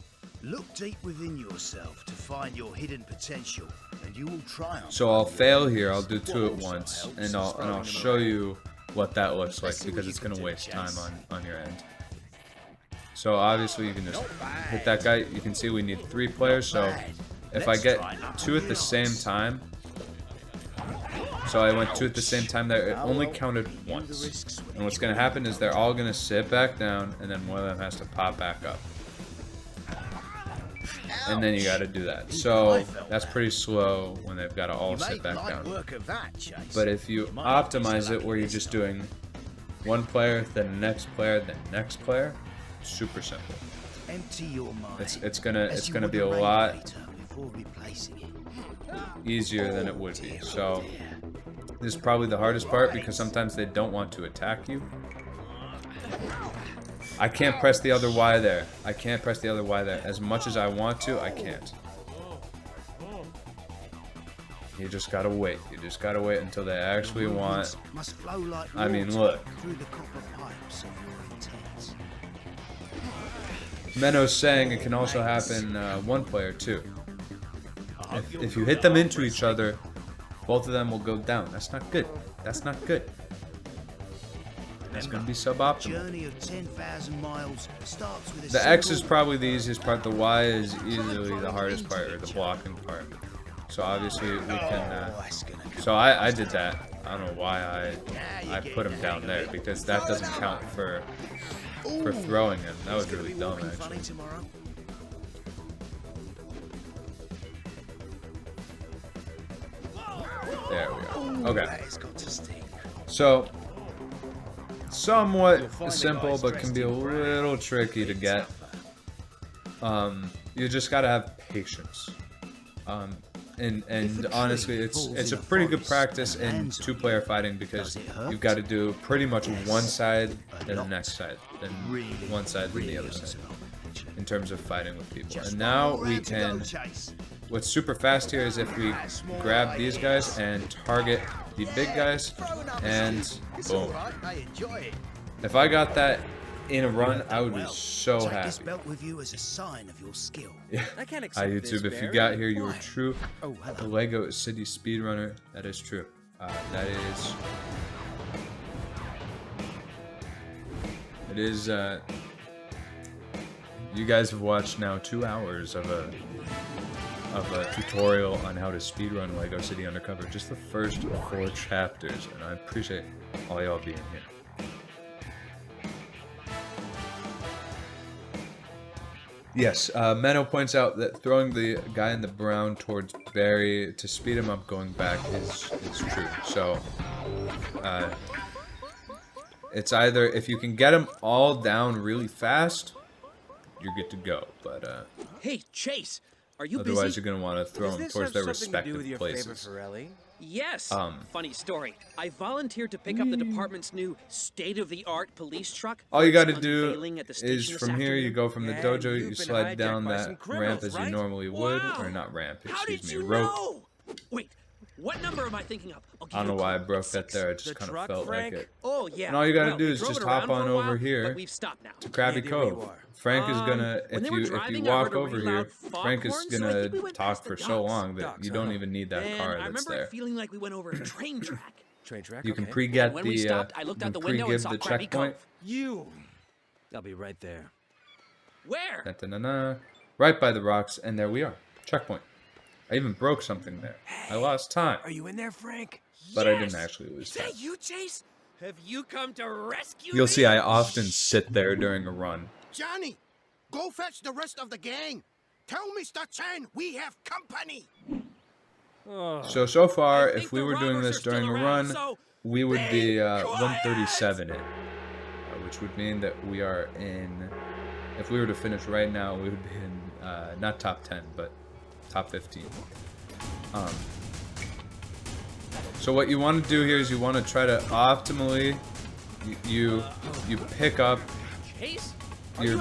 Look deep within yourself to find your hidden potential, and you will triumph. So I'll fail here. I'll do 2 at once, and I'll show you what that looks like, because it's going to waste time on your end. So obviously you can just hit that guy. You can see we need 3 players, so if I get 2 at the same time, so I went 2 at the same time there, it only counted once. And what's going to happen is they're all going to sit back down, and then one of them has to pop back up. And then you got to do that. So that's pretty slow when they've got to all sit back down. But if you optimize it where you're just doing one player, then next player, then next player, super simple. Empty your mind. It's gonna be a lot easier than it would be. So this is probably the hardest part because sometimes they don't want to attack you. I can't press the other Y there. I can't press the other Y there. As much as I want to, I can't. You just gotta wait. You just gotta wait until they actually want. I mean, look. Menno's saying it can also happen one player too. If you hit them into each other, both of them will go down. That's not good. That's not good. That's going to be suboptimal. The X is probably the easiest part. The Y is easily the hardest part, or the blocking part. So obviously we can. So I did that. I don't know why I put him down there, because that doesn't count for throwing him. That was really dumb, actually. There we go. Okay. So, somewhat simple, but can be a little tricky to get. You just gotta have patience. And honestly, it's a pretty good practice in 2-player fighting, because you've got to do pretty much one side, then the next side, then one side, then the other side, in terms of fighting with people. And now we can. What's super fast here is if we grab these guys and target the big guys, and boom. If I got that in a run, I would be so happy. Yeah. Hi YouTube, if you got here, you were true. The Lego City Speedrunner, that is true. It is, you guys have watched now 2 hours of a tutorial on how to speedrun Lego City Undercover. Just the first 4 chapters, and I appreciate all y'all being here. Yes, Menno points out that throwing the guy in the brown towards Barry to speed him up going back is true. So, it's either, if you can get them all down really fast, you're good to go. But, hey, Chase! Are you otherwise, busy? you're going to want to throw them towards their respective places. Yes. Funny story. I volunteered to pick up the department's new state-of-the-art police truck. All you got to do is from here, you go from the dojo, you slide down that ramp as you normally would, or not ramp, excuse me, rope. Wait, what number am I thinking of? I don't know why I broke that there. I just kind of felt like it. Oh yeah. And all you got to do is just hop on over here to Krabby Cove. Frank is gonna, if you walk over here, Frank is gonna talk for so long that you don't even need that car that's there. Feeling like we went over a train track. You can pre-get the, you can pre-give the checkpoint. I'll be right there. Where? Da-da-da-da. Right by the rocks, and there we are. Checkpoint. I even broke something there. I lost time. Are you in there, Frank? But I didn't actually lose time. Is that you, Chase? Have you come to rescue You'll me? see I often sit there during a run. Johnny, go fetch the rest of the gang. Tell Mr. Chen we have company. So far, if we were doing this during a run, we would be 137 in, which would mean that we are in, if we were to finish right now, we would be in, not top 10, but top 15. So what you want to do here is you want to try to optimally, you pick up your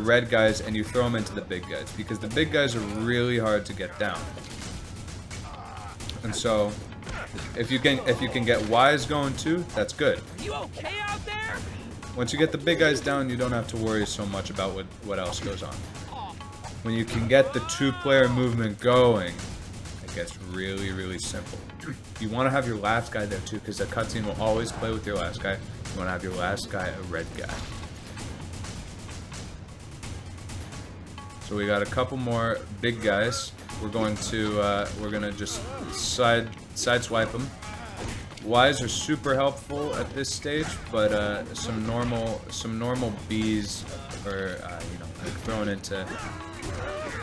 red guys and you throw them into the big guys, because the big guys are really hard to get down. And so, if you can get Ys going too, that's good. Are you okay out there? Once you get the big guys down, you don't have to worry so much about what else goes on. When you can get the 2-player movement going, it gets really, really simple. You want to have your last guy there too, because the cutscene will always play with your last guy. You want to have your last guy a red guy. So we got a couple more big guys. We're gonna just sideswipe them. Ys are super helpful at this stage, but some normal Bs are like thrown into,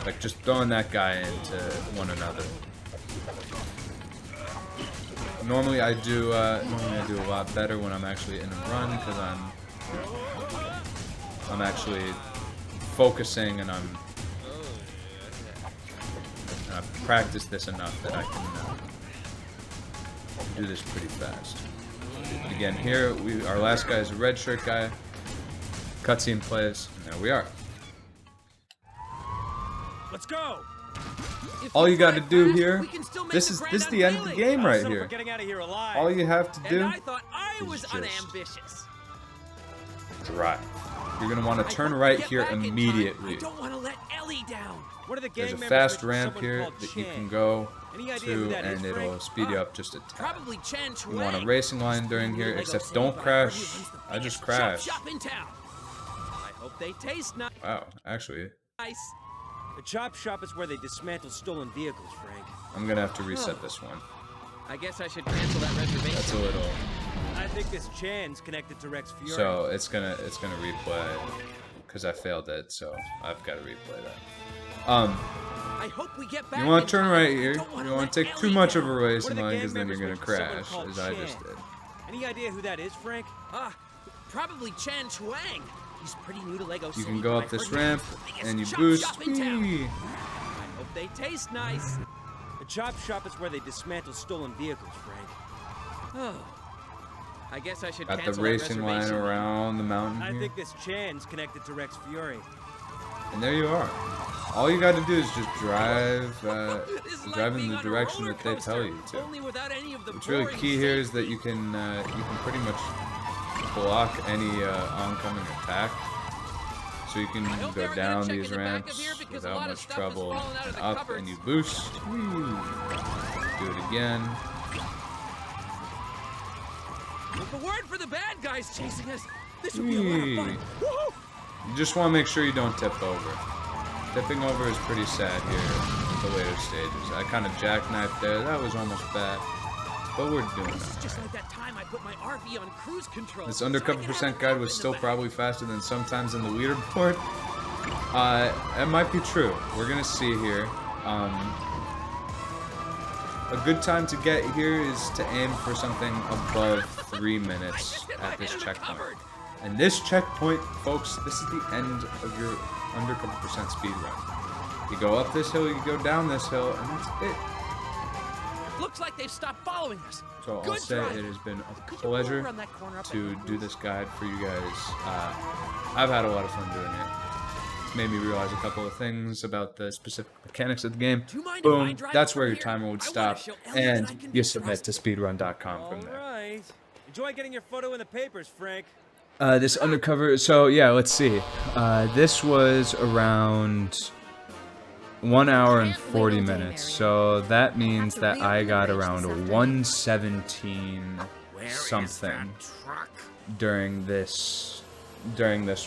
like just throwing that guy into one another. Normally I do a lot better when I'm actually in a run because I'm actually focusing and I've practiced this enough that I can do this pretty fast. But again, here our last guy is a red shirt guy. Cutscene plays. And there we are. Let's go. All you got to do here. This is the end of the game right here. All you have to do I thought I was unambitious. drive. You're gonna want to turn right here immediately. I don't want to let Ellie down. There's a fast ramp here that you can go to, and it'll speed you up just a tad. Probably Chan You want a racing line during here, except don't crash. I just crashed. I hope they taste nice. Wow, actually, The chop shop is where they dismantle stolen vehicles, Frank. I'm gonna have to reset this one. I guess I should cancel that reservation. That's a little. I think this Chan's connected to Rex Fury. So it's gonna replay because I failed it. So I've got to replay that. I hope we get back. You want to turn right here. You don't want to take too much of a racing line because then you're gonna crash, as I just did. Any idea who that is, Frank? Probably Chan Chuang. He's pretty new to Lego City. You can go up this ramp and you boost. I hope they taste nice. The chop shop is where they dismantle stolen vehicles, Frank. Oh. I guess I should Got cancel the racing line around the mountain I here. think this Chan's connected to Rex Fury. And there you are. All you got to do is just drive in the direction that they tell you to. What's really key here is that you can pretty much block any oncoming attack. So you can go down these ramps without much trouble, and up, and you boost. Whee. Do it again. With the word for the bad guys chasing us, this will be a lot of fun. You just want to make sure you don't tip over. Tipping over is pretty sad here at the later stages. I kind of jackknifed there. That was almost bad. But we're doing it. Just like that time I put my RV on cruise control. This undercover percent guide was still probably faster than sometimes in the leaderboard. It might be true. We're gonna see here. A good time to get here is to aim for something above 3 minutes at this checkpoint. And this checkpoint, folks, this is the end of your undercover percent speedrun. You go up this hill, you go down this hill, and that's it. Looks like they've stopped following us. So I'll say it has been a pleasure to do this guide for you guys. I've had a lot of fun doing it. It's made me realize a couple of things about the specific mechanics of the game. Boom, that's where your timer would stop, and you submit to speedrun.com from there. Alright. Enjoy getting your photo in the papers, Frank. This undercover, so yeah, let's see. This was around 1 hour and 40 minutes, so that means that I got around a 117 something during this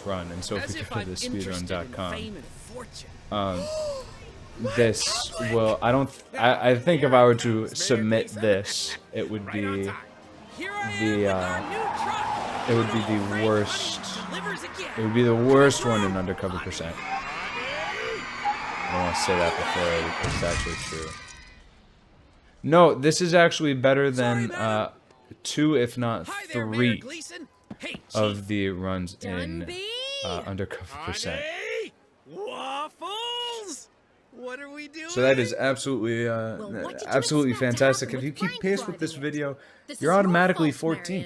run. And so if you go to the speedrun.com, this will, I think if I were to submit this, it would be the worst. It would be the worst one in undercover percent. I don't want to say that before it's actually true. No, this is actually better than 2, if not 3, of the runs in undercover percent. Waffles! What are we doing? So that is absolutely absolutely fantastic. If you keep pace with this video, you're automatically 14th.